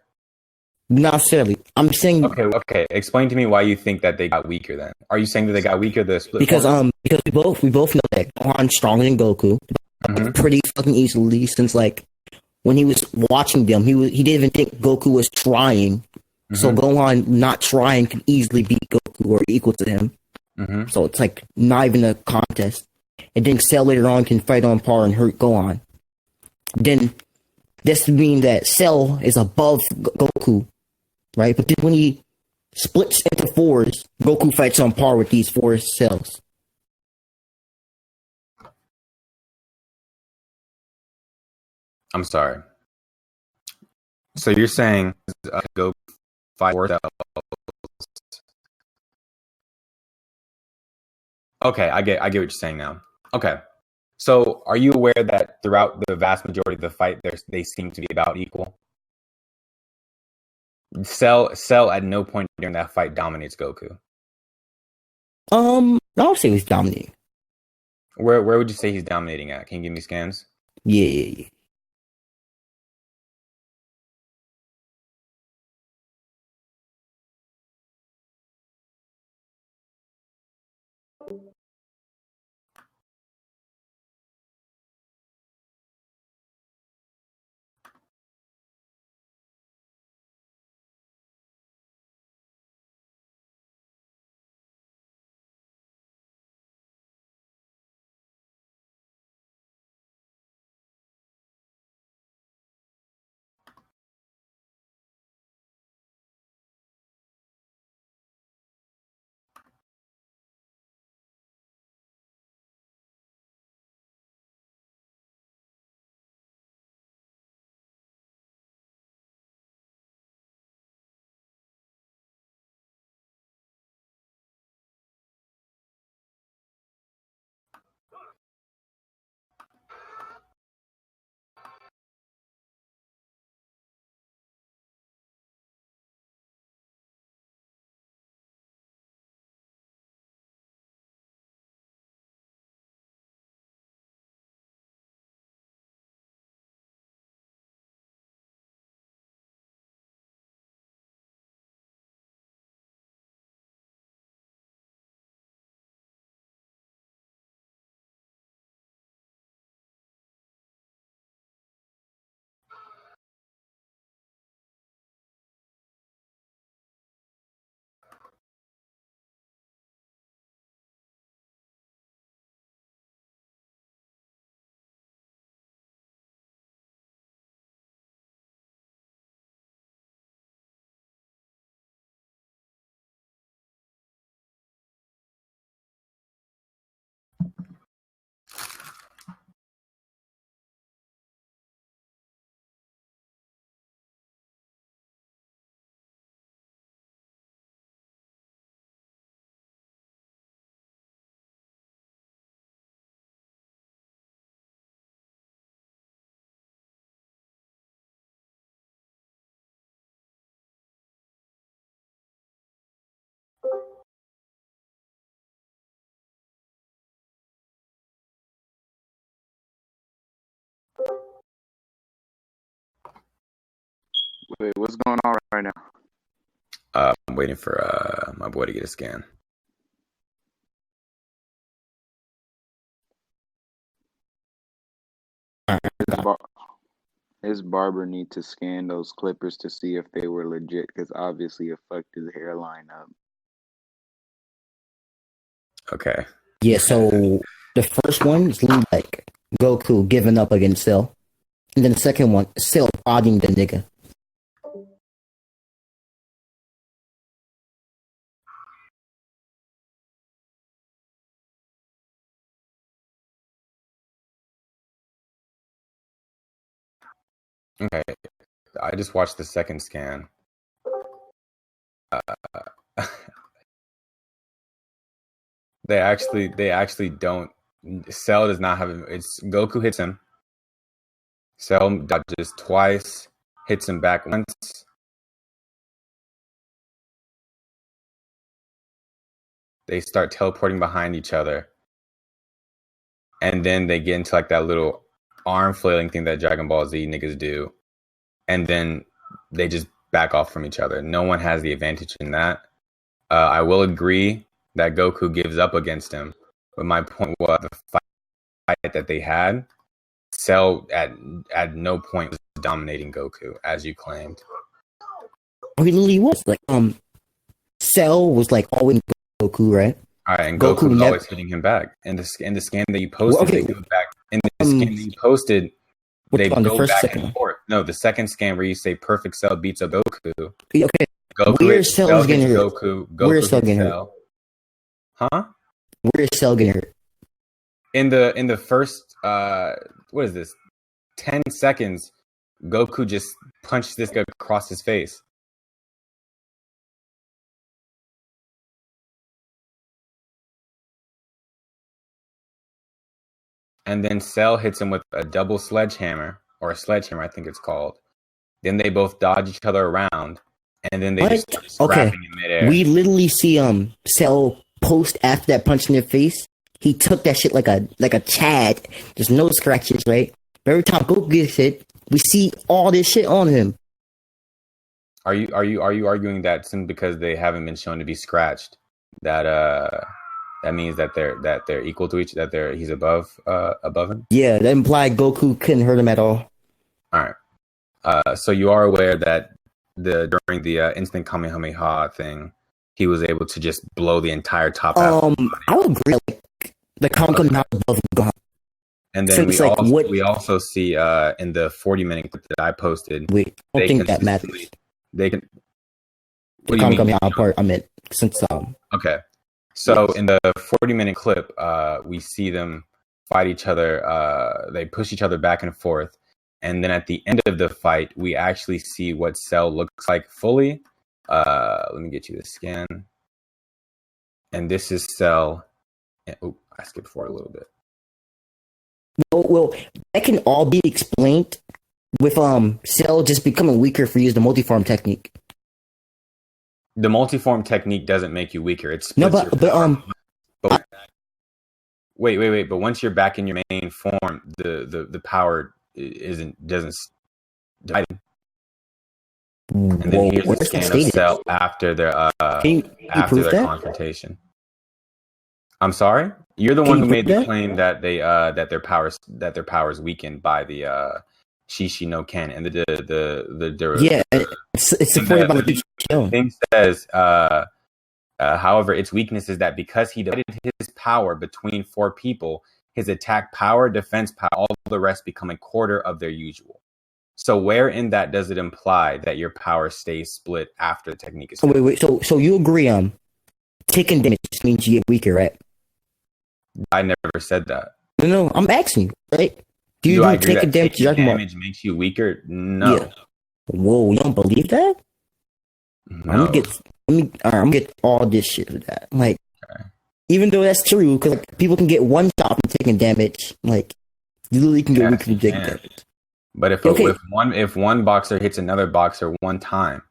Not necessarily. I'm saying Okay. Explain to me why you think that they got weaker then. Are you saying that they got weaker the split? because we both know that Gohan's stronger than Goku pretty fucking easily since like when he was watching them, he didn't even think Goku was trying. So Gohan not trying can easily beat Goku or equal to him. So it's like not even a contest. And then Cell later on can fight on par and hurt Gohan. Then this would mean that Cell is above Goku, right? But then when he splits into 4s, Goku fights on par with these 4 cells. I'm sorry. So you're saying go fight for cells. Okay, I get what you're saying now. Okay. So are you aware that throughout the vast majority of the fight, they seem to be about equal? Cell at no point during that fight dominates Goku. I would say he's dominating. Where would you say he's dominating at? Can you give me scans? Yeah. Wait, what's going on right now? I'm waiting for my boy to get a scan. His barber need to scan those clippers to see if they were legit, because obviously it fucked his hairline up. Okay. Yeah, so the first one is like Goku giving up against Cell. And then the second one, Cell prodding the nigga. Okay. I just watched the second scan. They actually don't. Cell does not have. It's Goku hits him. Cell dodges twice, hits him back once. They start teleporting behind each other, and then they get into like that little arm flailing thing that Dragon Ball Z niggas do, and then they just back off from each other. No one has the advantage in that. I will agree that Goku gives up against him, but my point was the fight that they had, Cell at no point was dominating Goku as you claimed. Oh, he literally was like Cell was like always Goku, right? All right, and Goku was always hitting him back. In the scan that you posted, they go back. In the scan that you posted, they go back and forth. No, the second scan where you say perfect Cell beats up Goku. Okay. Goku Where's Cell getting hurt? Goku Where's Cell getting hurt? Huh? Where's Cell getting hurt? In the first what is this? 10 seconds Goku just punched this guy across his face. And then Cell hits him with a double sledgehammer, or a sledgehammer, I think it's called. Then they both dodge each other around, and then they just start scrapping in midair. We literally see Cell post after that punch in the face. He took that shit like a Chad. There's no scratches, right? But every time Goku gets hit, we see all this shit on him. Are you arguing that simply because they haven't been shown to be scratched, that means that they're equal to he's above him? Yeah, that implied Goku couldn't hurt him at all. All right. So you are aware that during the instant Kamehameha thing, he was able to just blow the entire top half of the body. I would agree. Like, the Kamehameha above Gohan. And then we also see in the 40-minute clip that I posted. Wait, I don't think that matters. They can. The Kamehameha part, I meant since Okay, so in the 40-minute clip, we see them fight each other. They push each other back and forth, and then at the end of the fight, we actually see what Cell looks like fully. Let me get you the scan, and this is Cell. Oh, I skipped forward a little bit. Well, that can all be explained with Cell just becoming weaker for using the multiform technique. The multiform technique doesn't make you weaker. It's but wait. But once you're back in your main form, the power doesn't. And then here's the scan of Cell after their confrontation. I'm sorry. You're the one who made the claim that their powers weakened by the Shishi no Ken and it's supported by the thing says. However, its weakness is that because he divided his power between 4 people, his attack power, defense power, all the rest become a quarter of their usual. So where in that does it imply that your power stays split after the technique is finished? Wait. So you agree taking damage means you get weaker, right? I never said that. No, I'm asking you, right? Do you agree take that damage? Taking damage makes you weaker? No. Yeah. Whoa, you don't believe that? No. I'm gonna get all this shit with that. Like, even though that's true, because like, people can get one shot from taking damage. Like, you literally can get weaker from taking damage. But if one boxer hits another boxer one time,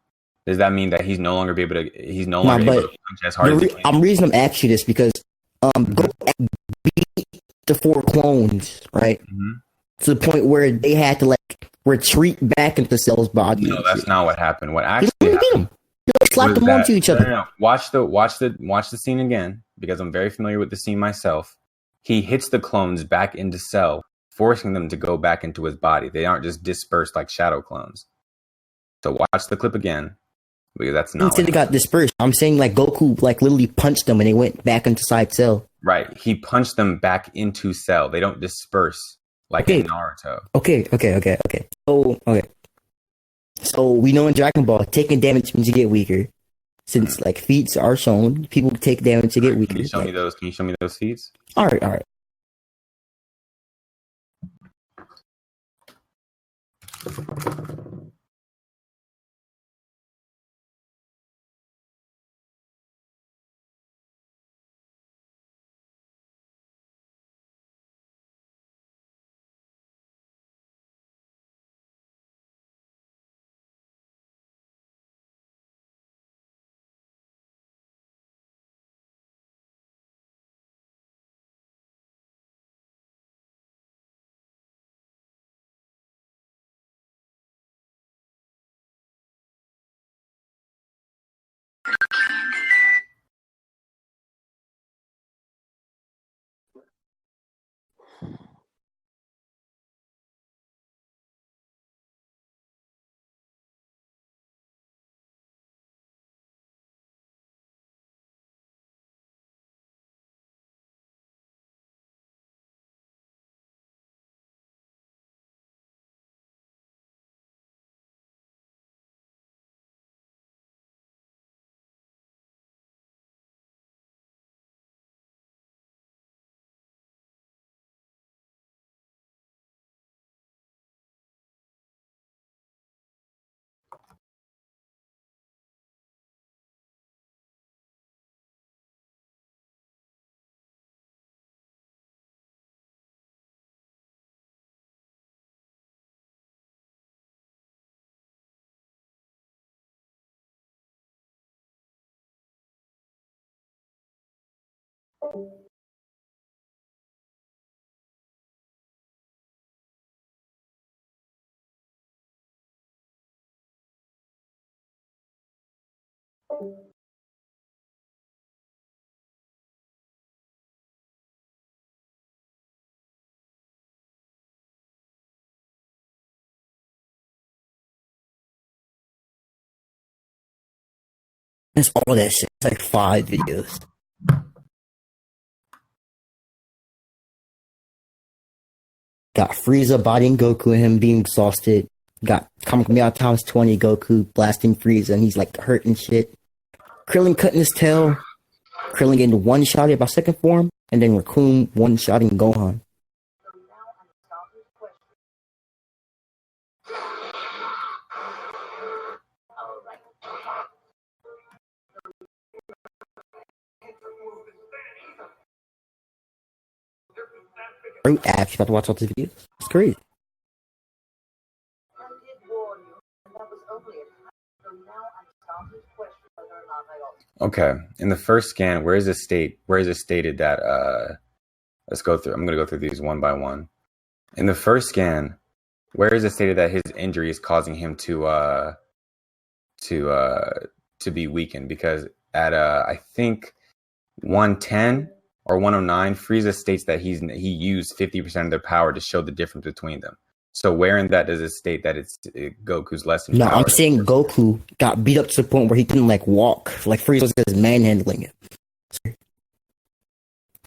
does that mean that he's no longer able to punch as hard as he can? I'm reason I'm asking you this because go beat the 4 clones, right? Mm-hmm. To the point where they had to like retreat back into Cell's body. No, that's not what happened. What actually happened? Slapped them onto each other. No. Watch the scene again because I'm very familiar with the scene myself. He hits the clones back into Cell, forcing them to go back into his body. They aren't just dispersed like shadow clones. So watch the clip again because that's not. They got dispersed. I'm saying like Goku like literally punched them and they went back inside Cell. Right. He punched them back into Cell. They don't disperse like in Naruto. Okay. So we know in Dragon Ball, taking damage means you get weaker. Since like feats are shown, people take damage to get weaker. Can you show me those feats? All right. That's all that shit. It's like 5 videos. Got Frieza bodying Goku and him being exhausted. Got Kamehameha times 20 Goku blasting Frieza and he's like hurting shit. Krillin cutting his tail. Krillin getting one-shotted by second form. And then Raccoon one-shotting Gohan. Are you actually about to watch all these videos? It's crazy. Okay. In the first scan, where is it stated that let's go through. I'm gonna go through these one by one. In the first scan, where is it stated that his injury is causing him to be weakened? Because at I think 110 or 109, Frieza states that he used 50% of their power to show the difference between them. So where in that does it state that it's Goku's less than No, power? I'm saying Goku got beat up to the point where he couldn't like walk. Like Frieza was just manhandling him.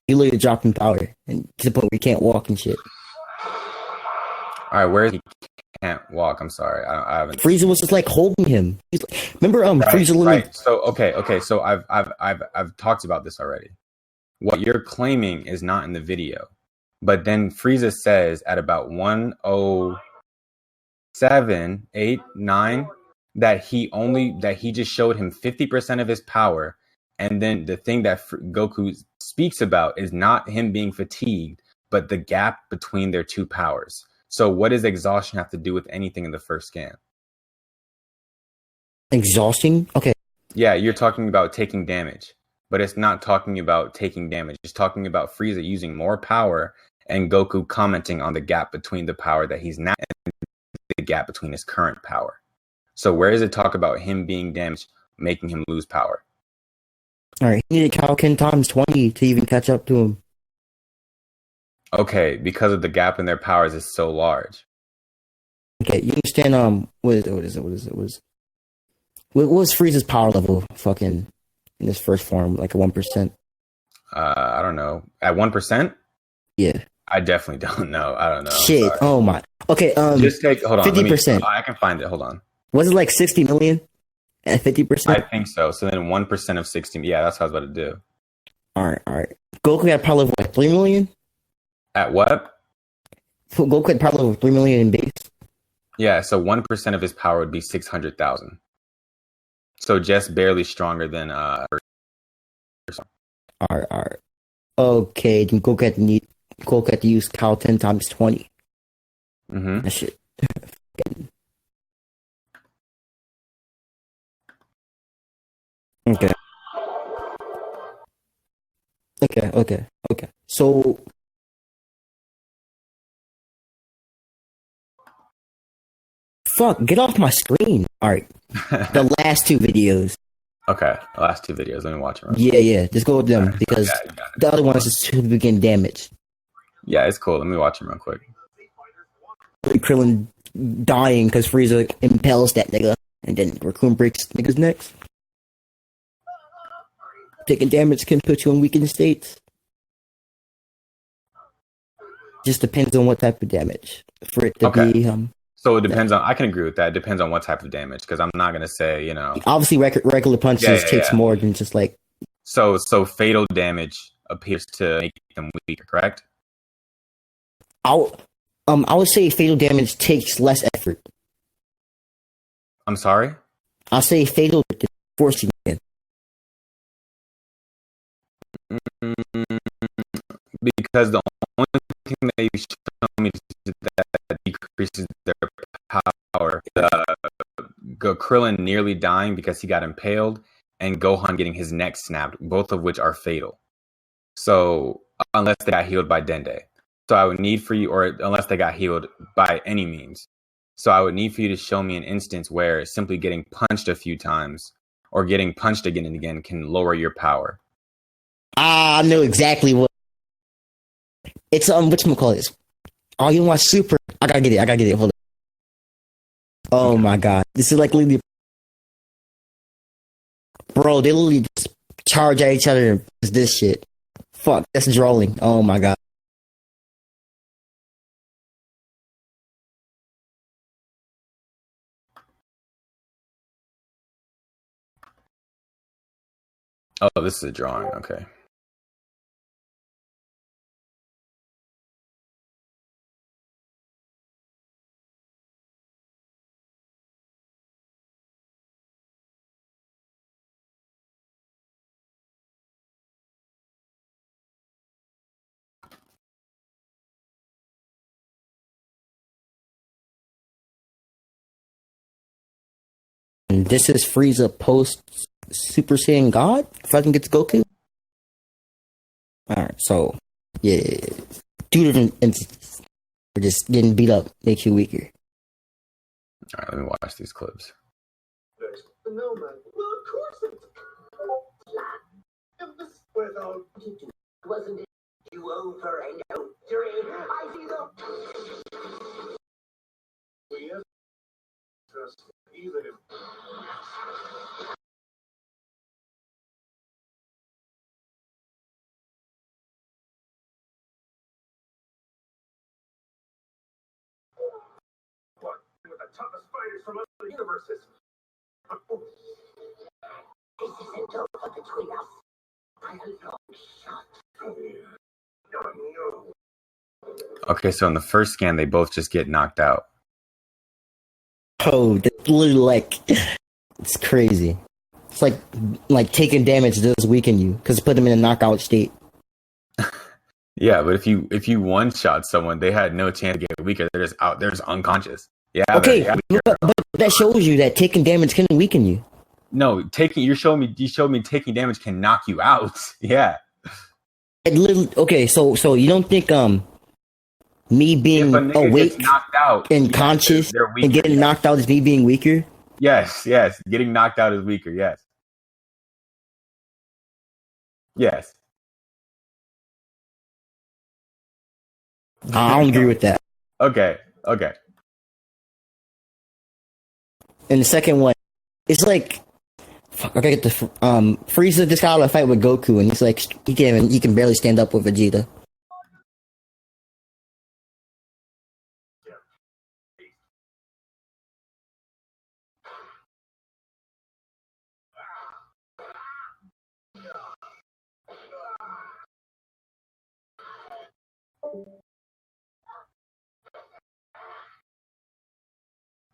He literally dropped in power and to the point where he can't walk and shit. All right, where he can't walk? I'm sorry, I haven't. Frieza was just like holding him. He's like, remember, Frieza literally. Right. So okay. So I've talked about this already. What you're claiming is not in the video, but then Frieza says at about 107, 8, 9 that he just showed him 50% of his power, and then the thing that Goku speaks about is not him being fatigued, but the gap between their two powers. So what does exhaustion have to do with anything in the first scan? Exhausting? Okay. Yeah, you're talking about taking damage, but it's not talking about taking damage. It's talking about Frieza using more power and Goku commenting on the gap between the power that he's now and the gap between his current power. So where does it talk about him being damaged, making him lose power? All right, he needed Kaioken times 20 to even catch up to him. Okay, because of the gap in their powers is so large. Okay, you understand? What was Frieza's power level? Fucking in his first form, like a 1%. I don't know. At 1%? Yeah. I definitely don't know. I don't know. Shit. Oh my. Okay. Just take. Hold on. 50%. I can find it. Hold on. Was it like 60 million at 50%? I think so. So then 1% of 60. Yeah, that's what I was about to do. All right. Goku had power level like 3 million. At what? Goku had power level 3 million in base. Yeah. So 1% of his power would be 600,000. So just barely stronger than All right. Okay, then Goku had to use Cal 10 times 20. Mm-hmm. That shit. Okay. So fuck, get off my screen. Alright. The last 2 videos. Okay, the last 2 videos. Let me watch them. Yeah. Just go with them because the other ones is to begin damage. Yeah, it's cool. Let me watch them real quick. Krillin dying because Frieza impels that nigga, and then Raccoon breaks nigga's necks. Taking damage can put you in weakened states. Just depends on what type of damage for it to be. So it depends on. I can agree with that. It depends on what type of damage, because I'm not gonna say, you know. Obviously, regular punches takes more than just like. So fatal damage appears to make them weaker, correct? I would say fatal damage takes less effort. I'm sorry? I'll say fatal forcing it. Because the only thing that you show me that decreases their power, Krillin nearly dying because he got impaled, and Gohan getting his neck snapped, both of which are fatal. So unless they got healed by Dende. So I would need for you, or unless they got healed by any means. So I would need for you to show me an instance where simply getting punched a few times or getting punched again and again can lower your power. I know exactly what. It's whatchamacallit. Oh, you want super? I gotta get it. Hold on. Oh my god. This is like literally. Bro, they literally just charge at each other and this shit. Fuck, that's drawing. Oh my god. Oh, this is a drawing. Okay. And this is Frieza post Super Saiyan God. Fucking gets Goku. Alright, so yeah. 2 different instances. We're just getting beat up makes you weaker. All right, let me watch these clips. No, man. Well, of course it's without. Wasn't it you over a notary? I see the. Yes. Just even if. What? With the toughest fighters from other universes. This isn't over between us. By a long shot. Oh, yeah. No. Okay, so in the first scan, they both just get knocked out. Oh, that's literally like it's crazy. It's like taking damage does weaken you because it put them in a knockout state. Yeah, but if you one shot someone, they had no chance to get weaker. They're just out. They're just unconscious. Yeah. Okay, but that shows you that taking damage can weaken you. No, you showed me taking damage can knock you out. Yeah. Okay, so you don't think me being awake knocked out and conscious they're weaker, and getting knocked out is me being weaker? Yes. Getting knocked out is weaker. Yes. I don't agree with that. Okay. And the second one, it's like, fuck, I gotta get the Frieza just got out of a fight with Goku, and he's like, he can barely stand up with Vegeta.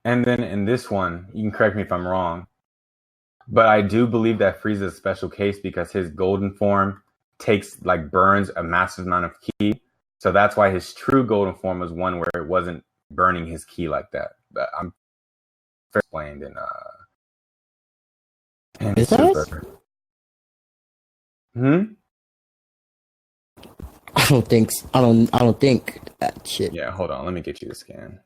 And then in this one, you can correct me if I'm wrong, but I do believe that Frieza is a special case because his golden form burns a massive amount of ki. So that's why his true golden form was one where it wasn't burning his ki like that. But I'm explained in is that? I don't think that shit. Yeah, hold on. Let me get you the scan.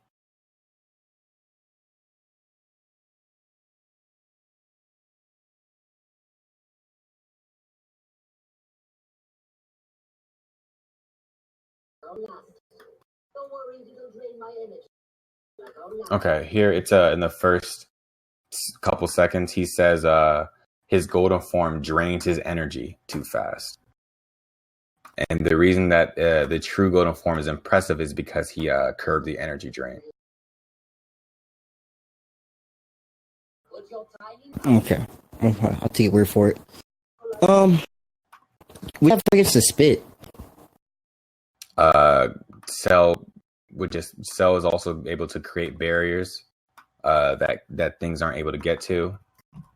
Okay, here it's in the first couple seconds he says his golden form drains his energy too fast. And the reason that the true golden form is impressive is because he curbed the energy drain. Okay. I'll take your word for it. We have against the spit. Cell is also able to create barriers that things aren't able to get to,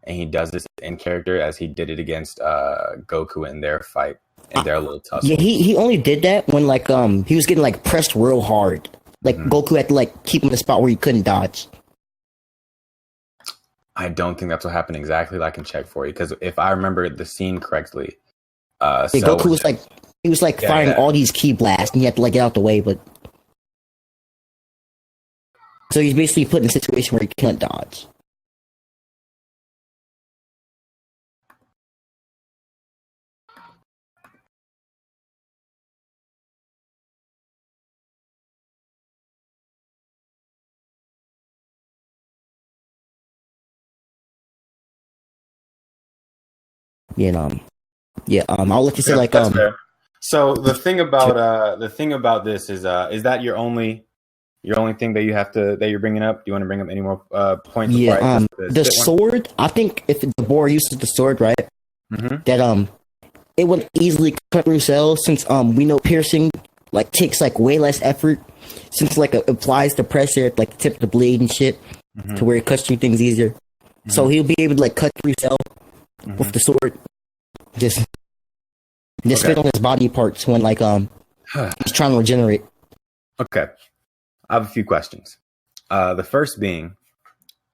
and he does this in character as he did it against Goku in their fight in their little tussle. Yeah, he only did that when he was getting pressed real hard. Goku had to keep him in a spot where he couldn't dodge. I don't think that's what happened exactly. I can check for you because if I remember the scene correctly, Goku was he was like firing all these key blasts, and he had to like get out the way. But so he's basically put in a situation where he can't dodge. I'll let you say that's fair. So the thing about this is that your only thing that you're bringing up? Do you want to bring up any more points? The sword. I think if the boar uses the sword, right, that it would easily cut through cells since we know piercing like takes like way less effort since like it applies the pressure at like the tip of the blade and shit to where it cuts through things easier. So he'll be able to like cut through cell with the sword. Just fit on his body parts when like he's trying to regenerate. Okay. I have a few questions. The first being,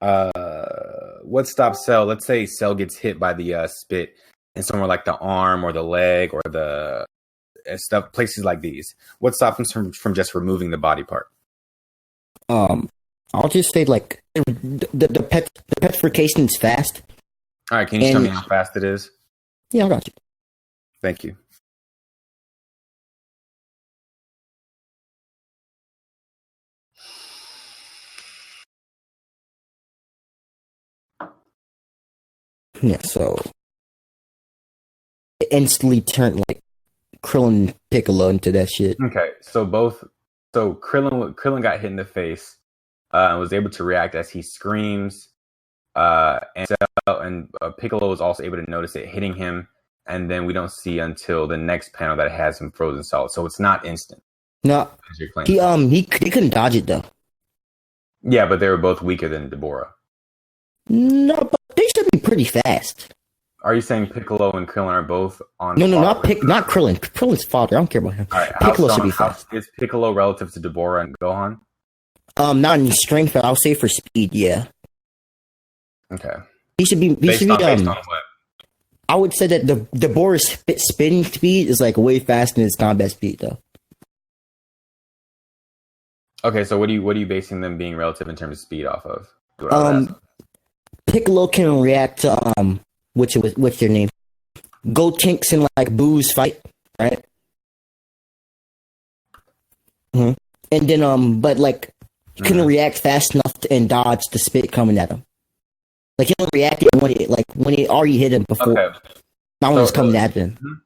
what stops Cell? Let's say Cell gets hit by the spit in somewhere like the arm or the leg or the stuff, places like these. What stops him from just removing the body part? I'll just say like the petrification is fast. All right, can you tell me how fast it is? Yeah, I got you. Thank you. Yeah, so it instantly turned like Krillin and Piccolo into that shit. Okay, so Krillin got hit in the face and was able to react as he screams. And Piccolo was also able to notice it hitting him, and then we don't see until the next panel that it has him frozen solid. So it's not instant. No, he couldn't dodge it though. Yeah, but they were both weaker than Deborah. No, but they should be pretty fast. Are you saying Piccolo and Krillin are both on? No, not Krillin. Krillin's father. I don't care about him. Right, Piccolo should be fast. Is Piccolo relative to Deborah and Gohan? Not in strength, but I'll say for speed. Yeah. Okay. He should be. Based on what? I would say that the Deborah's spinning speed is like way faster than his combat speed, though. Okay, so what are you basing them being relative in terms of speed off of? Piccolo can react to what's their name? Gotenks and like Boo's fight, right? And then but like he couldn't react fast enough and dodge the spit coming at him. Like he don't react when it already hit him before. Okay. Not when it's coming at him.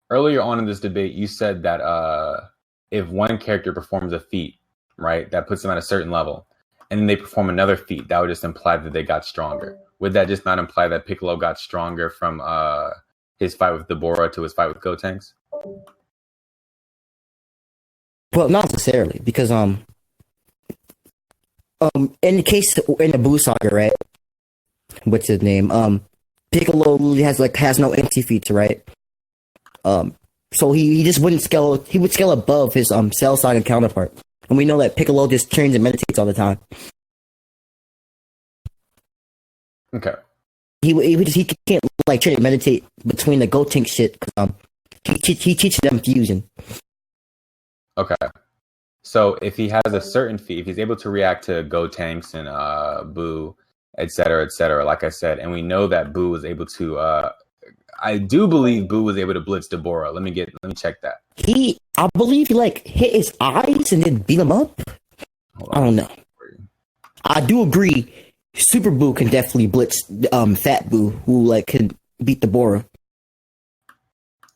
Earlier on in this debate, you said that if one character performs a feat, right, that puts them at a certain level, and then they perform another feat, that would just imply that they got stronger. Would that just not imply that Piccolo got stronger from his fight with Deborah to his fight with Gotenks? Well, not necessarily, because in the case in the Buu saga, right? What's his name? Piccolo has no empty feature, right? So he just wouldn't scale. He would scale above his Cell Saga counterpart, and we know that Piccolo just trains and meditates all the time. Okay. He can't like train and meditate between the Gotenks shit. He teaches them fusion. Okay. So if he has a certain feat, if he's able to react to Gotenks and Buu, et cetera, like I said, and we know that Buu was able to I do believe Buu was able to blitz Deborah. Let me check that. I believe he like hit his eyes and then beat him up. I don't know. I do agree. Super Buu can definitely blitz Fat Buu, who like can beat Deborah.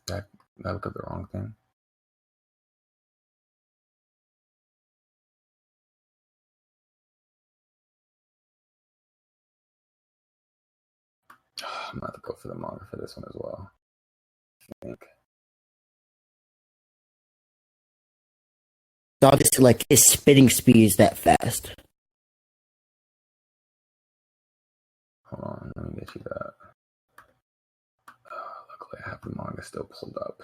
That look at the wrong thing. I'm gonna have to go for the manga for this one as well. I think. So obviously, like his spitting speed is that fast. Hold on, let me get you that. Luckily, I have the manga still pulled up.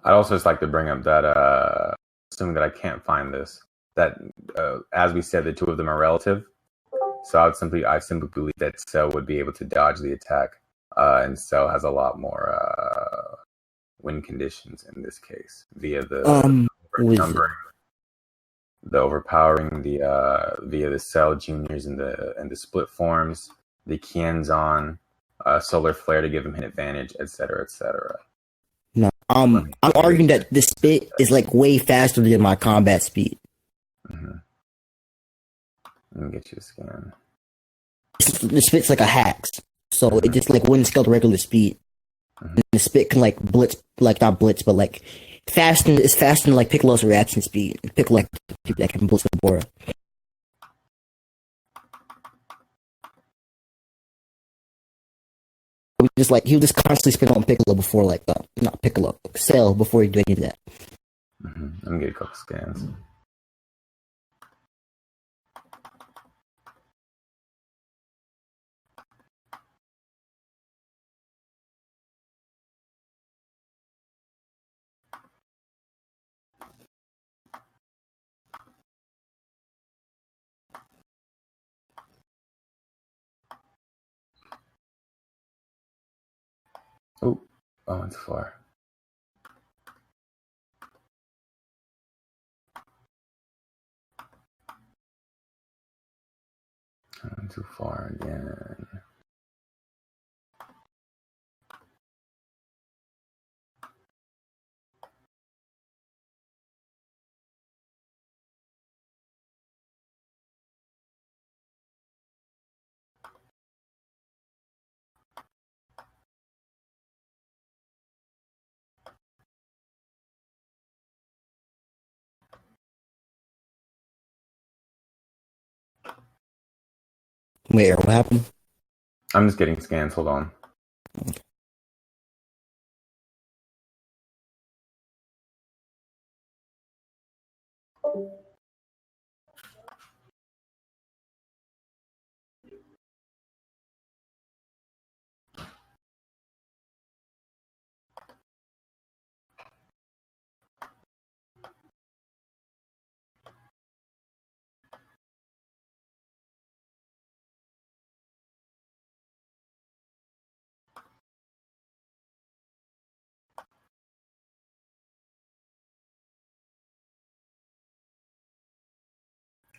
I'd also just like to bring up that assuming that I can't find this, that as we said, the two of them are relative. So I simply believe that Cell would be able to dodge the attack, and Cell has a lot more win conditions in this case via the overpowering via the Cell juniors and the split forms, the Kienzon, solar flare to give him an advantage, etc., etc. No, I'm arguing that the spit is like way faster than my combat speed. Mm-hmm. Let me get you a scan. The spit's like a hacks, so it just like wouldn't scale to regular speed. Mm-hmm. The spit can like blitz, like not blitz, but like it's faster than like Piccolo's reaction speed. Piccolo like people that can blitz the Bora. He would just constantly spin on Piccolo before not Piccolo, Cell before he do any of that. Mm-hmm. Let me get a couple scans. Oh, it's far. I'm too far again. Wait, what happened? I'm just getting scans. Hold on.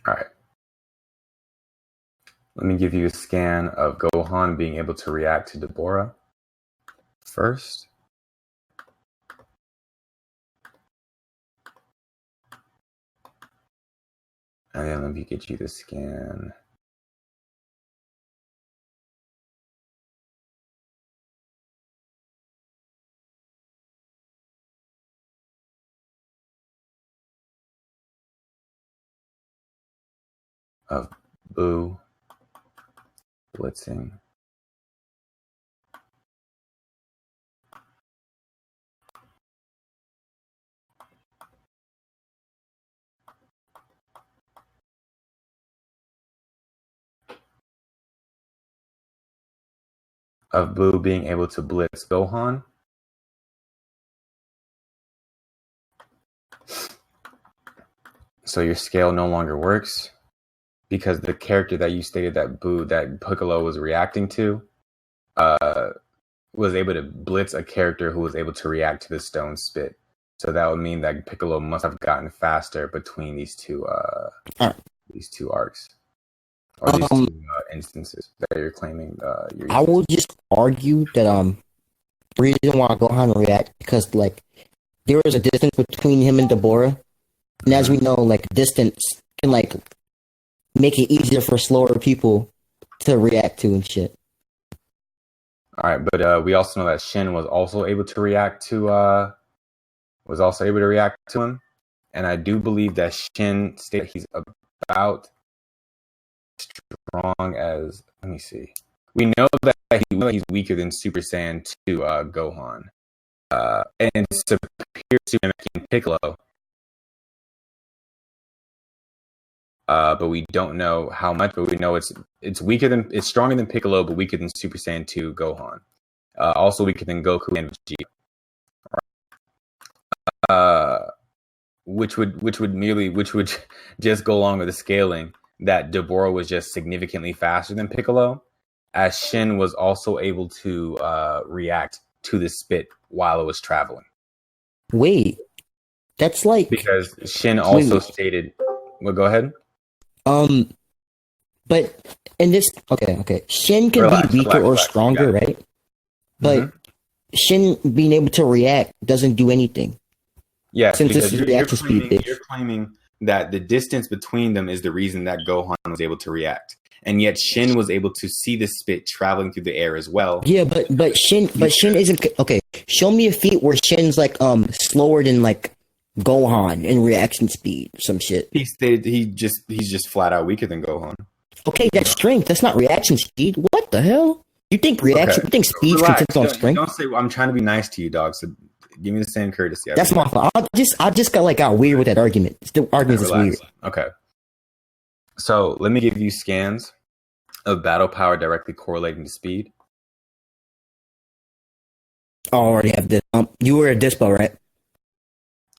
All right. Let me give you a scan of Gohan being able to react to Deborah first. And then let me get you the scan of Boo blitzing. Of Boo being able to blitz Gohan. So your scale no longer works because the character that you stated that Piccolo was reacting to was able to blitz a character who was able to react to the stone spit. So that would mean that Piccolo must have gotten faster between these two arcs. Or these two instances that you're claiming. I will just argue that the reason why Gohan react because like there is a distance between him and Deborah, and as we know, like distance can like make it easier for slower people to react to and shit. All right, but we also know that Shin was also able to react to him, and I do believe that Shin stated he's about strong as. Let me see. We know that he's weaker than Super Saiyan 2 Gohan, and superior to Namekian Piccolo. But we don't know how much. But we know it's stronger than Piccolo, but weaker than Super Saiyan 2 Gohan. Also weaker than Goku and Vegeta. which would just go along with the scaling that Deborah was just significantly faster than Piccolo, as Shin was also able to react to the spit while it was traveling. Wait, that's like because Shin also stated. Well, go ahead. But in this, okay, Shin can be weaker or stronger, right? But Shin being able to react doesn't do anything. Yeah, since this is reaction speed. You're claiming that the distance between them is the reason that Gohan was able to react, and yet Shin was able to see the spit traveling through the air as well. Yeah, but Shin isn't okay. Show me a feat where Shin's like slower than like Gohan in reaction speed, some shit. He stated he's just flat out weaker than Gohan. Okay, that's strength. That's not reaction speed. What the hell? You think reaction? You think speed consists on strength? Don't say I'm trying to be nice to you, dog. So give me the same courtesy. That's my fault. I just got weird with that argument. The argument is weird. Okay. So let me give you scans of battle power directly correlating to speed. I already have this. You were a Dispo, right?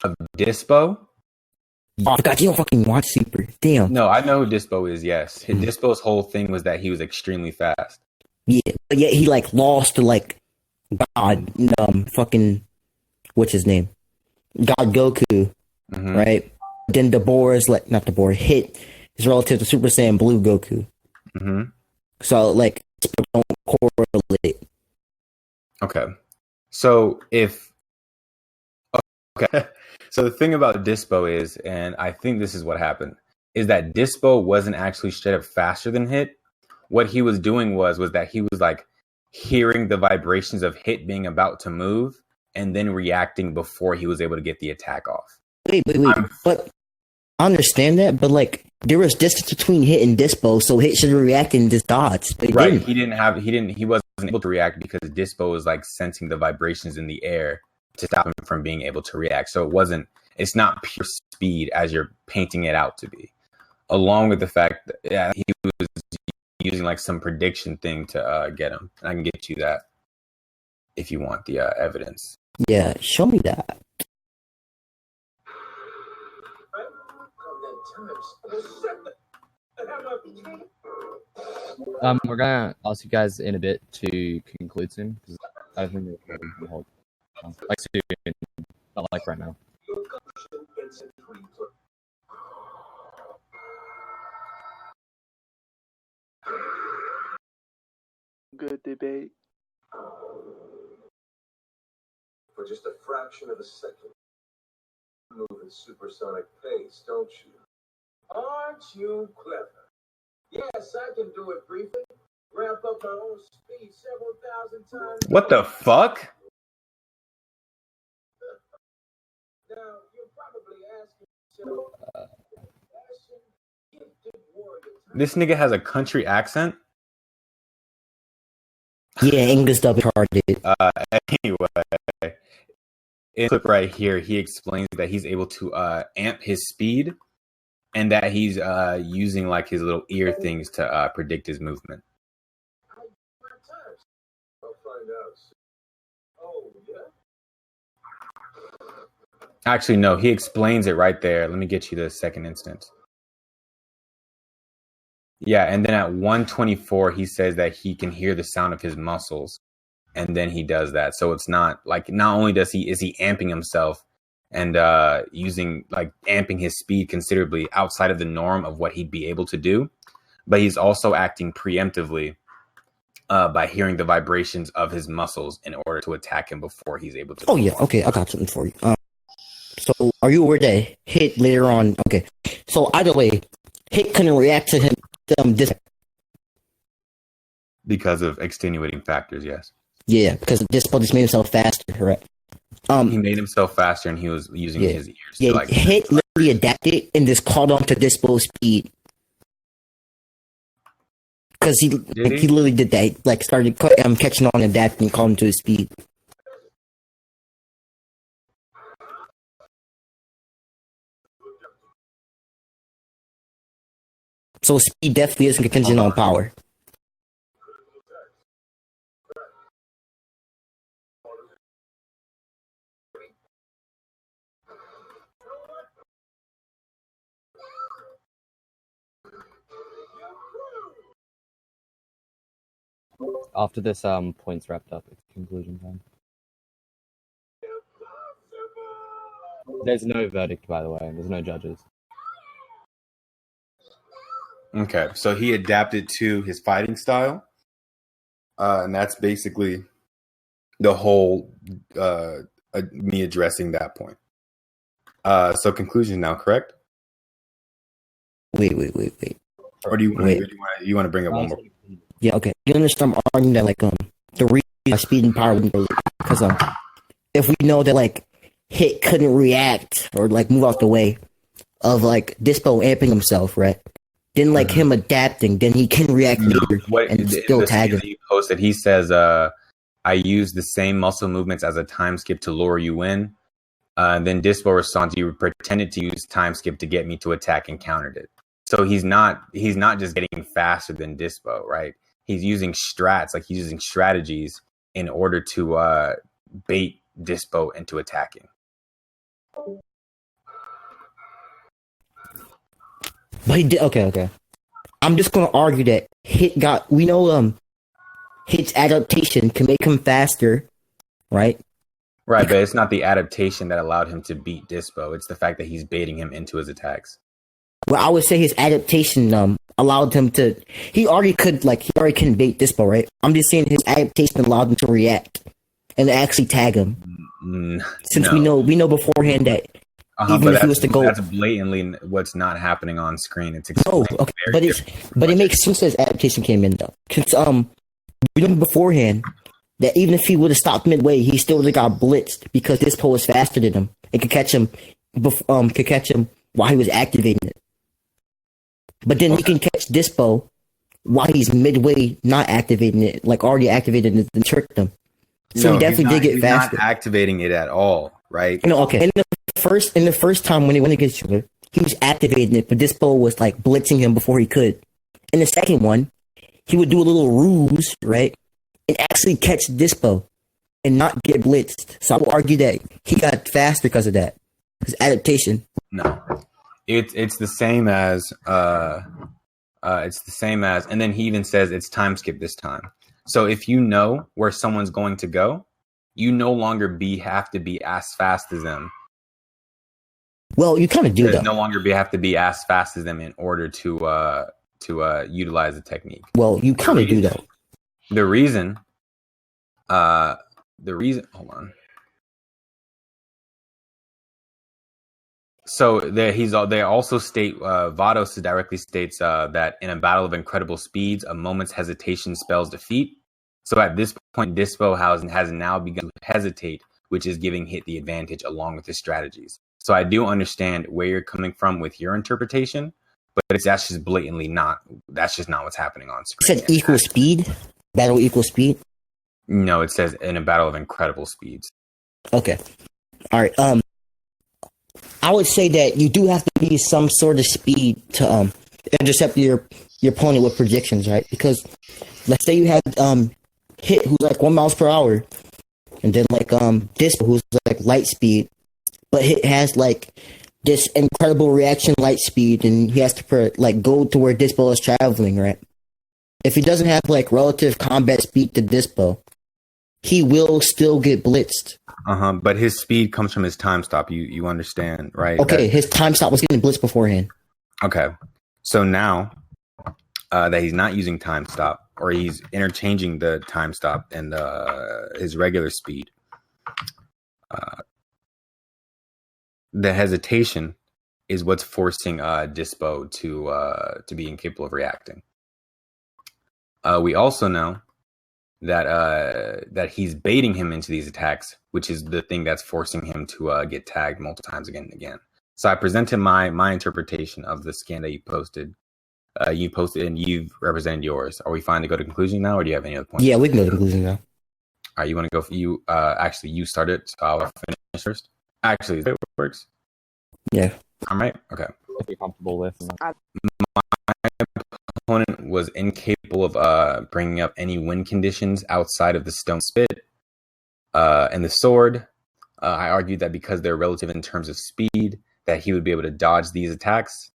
A Dispo? Oh, I forgot you don't fucking watch Super. Damn. No, I know who Dispo is. Yes, Dispo's whole thing was that he was extremely fast. Yeah, but yet he like lost to like God, fucking what's his name? God Goku, right? Then Deborah's like not Deborah hit is relative to Super Saiyan Blue Goku. So like don't correlate. Okay. So so the thing about Dispo is, and I think this is what happened, is that Dispo wasn't actually straight up faster than Hit. What he was doing was that he was like hearing the vibrations of Hit being about to move and then reacting before he was able to get the attack off. Wait. But I understand that, but like there was distance between Hit and Dispo, so Hit should have reacted and just dodged. But he wasn't able to react because Dispo was like sensing the vibrations in the air to stop him from being able to react. So it's not pure speed as you're painting it out to be. Along with the fact that he was using like some prediction thing to get him. I can get you that if you want the evidence. Yeah, show me that. We're gonna ask you guys in a bit to conclude soon because I think we're going to hold like soon, not like right now. Good debate. For just a fraction of a second, you move in supersonic pace, don't you? Aren't you clever? Yes, I can do it briefly. Ramp up my own speed several thousand times. What the fuck? Now, you're probably asking yourself, this nigga has a country accent? Yeah, English dub retarded. Anyway, in the clip right here, he explains that he's able to amp his speed and that he's using like his little ear things to predict his movement. I'll find out. Oh, yeah? Actually, no, he explains it right there. Let me get you the second instance. Yeah, and then at 124, he says that he can hear the sound of his muscles, and then he does that. So it's not like not only is he amping himself and using like amping his speed considerably outside of the norm of what he'd be able to do, but he's also acting preemptively by hearing the vibrations of his muscles in order to attack him before he's able to. Oh yeah, okay, I got something for you. So are you aware that Hit later on? Okay, so either way, Hit couldn't react to him. Because of extenuating factors, yes. Yeah, because Dispo just made himself faster, right? He made himself faster, and he was using his ears. Yeah, like, Hit literally adapted and just caught on to Dispo's speed. Because he literally did that. Like started catching on and adapting and caught him to his speed. So speed definitely isn't contingent on power. After this points wrapped up, it's conclusion time. There's no verdict, by the way. There's no judges. Okay, so he adapted to his fighting style, and that's basically the whole me addressing that point. So conclusion now, correct? Wait. Or do you want to bring up one more? Yeah, okay. You understand I'm arguing that the reason speed and power wouldn't go because if we know that Hit couldn't react or move out the way of Dispo amping himself, right? Then him adapting, then he can react later and still tag him. He posted, he says, I use the same muscle movements as a time skip to lure you in. Then Dispo responds, you pretended to use time skip to get me to attack and countered it. So he's not just getting faster than Dispo, right? He's using strats, he's using strategies in order to bait Dispo into attacking. But he did okay. I'm just gonna argue that we know Hit's adaptation can make him faster, right? Right, but it's not the adaptation that allowed him to beat Dispo. It's the fact that he's baiting him into his attacks. Well, I would say his adaptation allowed him to. He already couldn't bait Dispo, right? I'm just saying his adaptation allowed him to react and actually tag him. Since we know beforehand that even if he was to go, that's blatantly what's not happening on screen. It's okay, but it makes sense that his adaptation came in though. Cause we know beforehand that even if he would have stopped midway, he still would have got blitzed because Dispo was faster than him. It could catch him, while he was activating it. But then he can catch Dispo while he's midway not activating it, already activated it and tricked him. So he definitely did get faster. Not activating it at all, right? No, okay. In the first time when he went against each other, he was activating it, but Dispo was blitzing him before he could. In the second one, he would do a little ruse, right? And actually catch Dispo and not get blitzed. So I would argue that he got faster because of that. His adaptation. No. It's the same as and then he even says it's time skip this time. So if you know where someone's going to go, you no longer have to be as fast as them. Well, you kind of do though. No longer have to be as fast as them in order to utilize the technique. Well, you kind of do though. The reason, hold on. So they also state, Vados directly states that in a battle of incredible speeds, a moment's hesitation spells defeat. So at this point, Dispo has now begun to hesitate, which is giving Hit the advantage along with his strategies. So I do understand where you're coming from with your interpretation, but that's just blatantly that's just not what's happening on screen. It said equal speed? Battle equal speed? No, it says in a battle of incredible speeds. Okay. All right. I would say that you do have to be some sort of speed to intercept your opponent with projections, right? Because let's say you have Hit who's 1 mile per hour, and then Dispo who's light speed, but Hit has this incredible reaction light speed, and he has to go to where Dispo is traveling, right? If he doesn't have relative combat speed to Dispo, he will still get blitzed. But his speed comes from his time stop. You understand, right? Okay, his time stop was getting blitzed beforehand. Okay, so now that he's not using time stop, or he's interchanging the time stop and his regular speed, the hesitation is what's forcing Dispo to be incapable of reacting. We also know that he's baiting him into these attacks, which is the thing that's forcing him to get tagged multiple times again and again. So I presented my interpretation of the scan that you posted. You posted and you've represented yours. Are we fine to go to conclusion now, or do you have any other points? Yeah, we can go to conclusion now. All right, you want to go for you? Actually, you started, so I'll finish first. Actually, that works. Yeah. All right. Okay. If you're comfortable with. My opponent was incapable of bringing up any win conditions outside of the stone spit and the sword. I argued that because they're relative in terms of speed, that he would be able to dodge these attacks.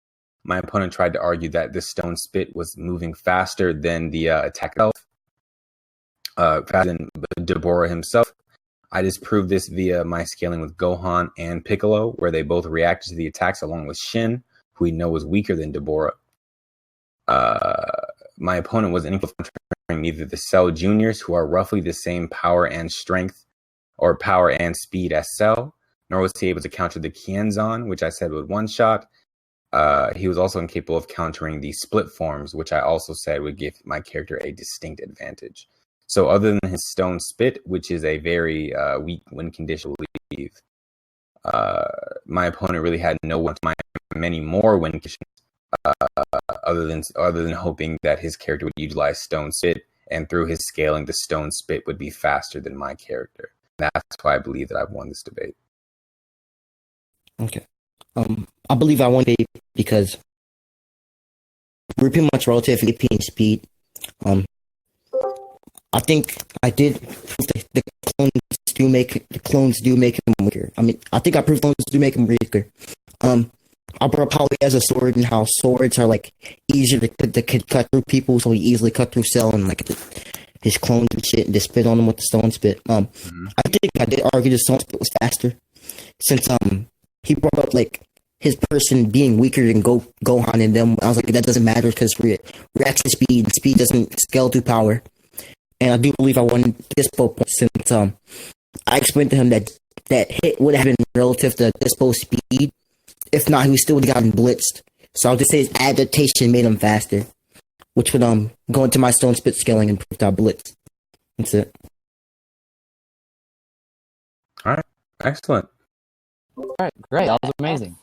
My opponent tried to argue that the stone spit was moving faster than the attack itself. faster than Deborah himself. I just proved this via my scaling with Gohan and Piccolo, where they both reacted to the attacks along with Shin, who we know was weaker than Deborah. My opponent was unable to counter neither the Cell Juniors, who are roughly the same power and strength, or power and speed as Cell, nor was he able to counter the Kienzan, which I said would one-shot. He was also incapable of countering the split forms, which I also said would give my character a distinct advantage. So other than his Stone Spit, which is a very weak win condition, I believe, my opponent really had no one to many more win conditions, other than hoping that his character would utilize Stone Spit, and through his scaling, the Stone Spit would be faster than my character. That's why I believe that I've won this debate. Okay. I believe I won it because we're pretty much relative AP and speed. I think I did prove the clones do make him weaker. I mean, I think I proved clones do make him weaker. I brought up how he has a sword and how swords are like easier to cut through people, so he easily cut through Cell and like his clones and shit, and just spit on him with the Stone Spit. I think I did argue the Stone Spit was faster, since he brought up like his person being weaker than Gohan and them. I was like, that doesn't matter because reaction speed and speed doesn't scale through power. And I do believe I won Dispo point, since I explained to him that hit would have been relative to Dispo speed. If not, he still would have gotten blitzed. So I'll just say his adaptation made him faster, which would go into my Stone Spit scaling and prove that blitz. That's it. All right, excellent. All right, great. That was amazing.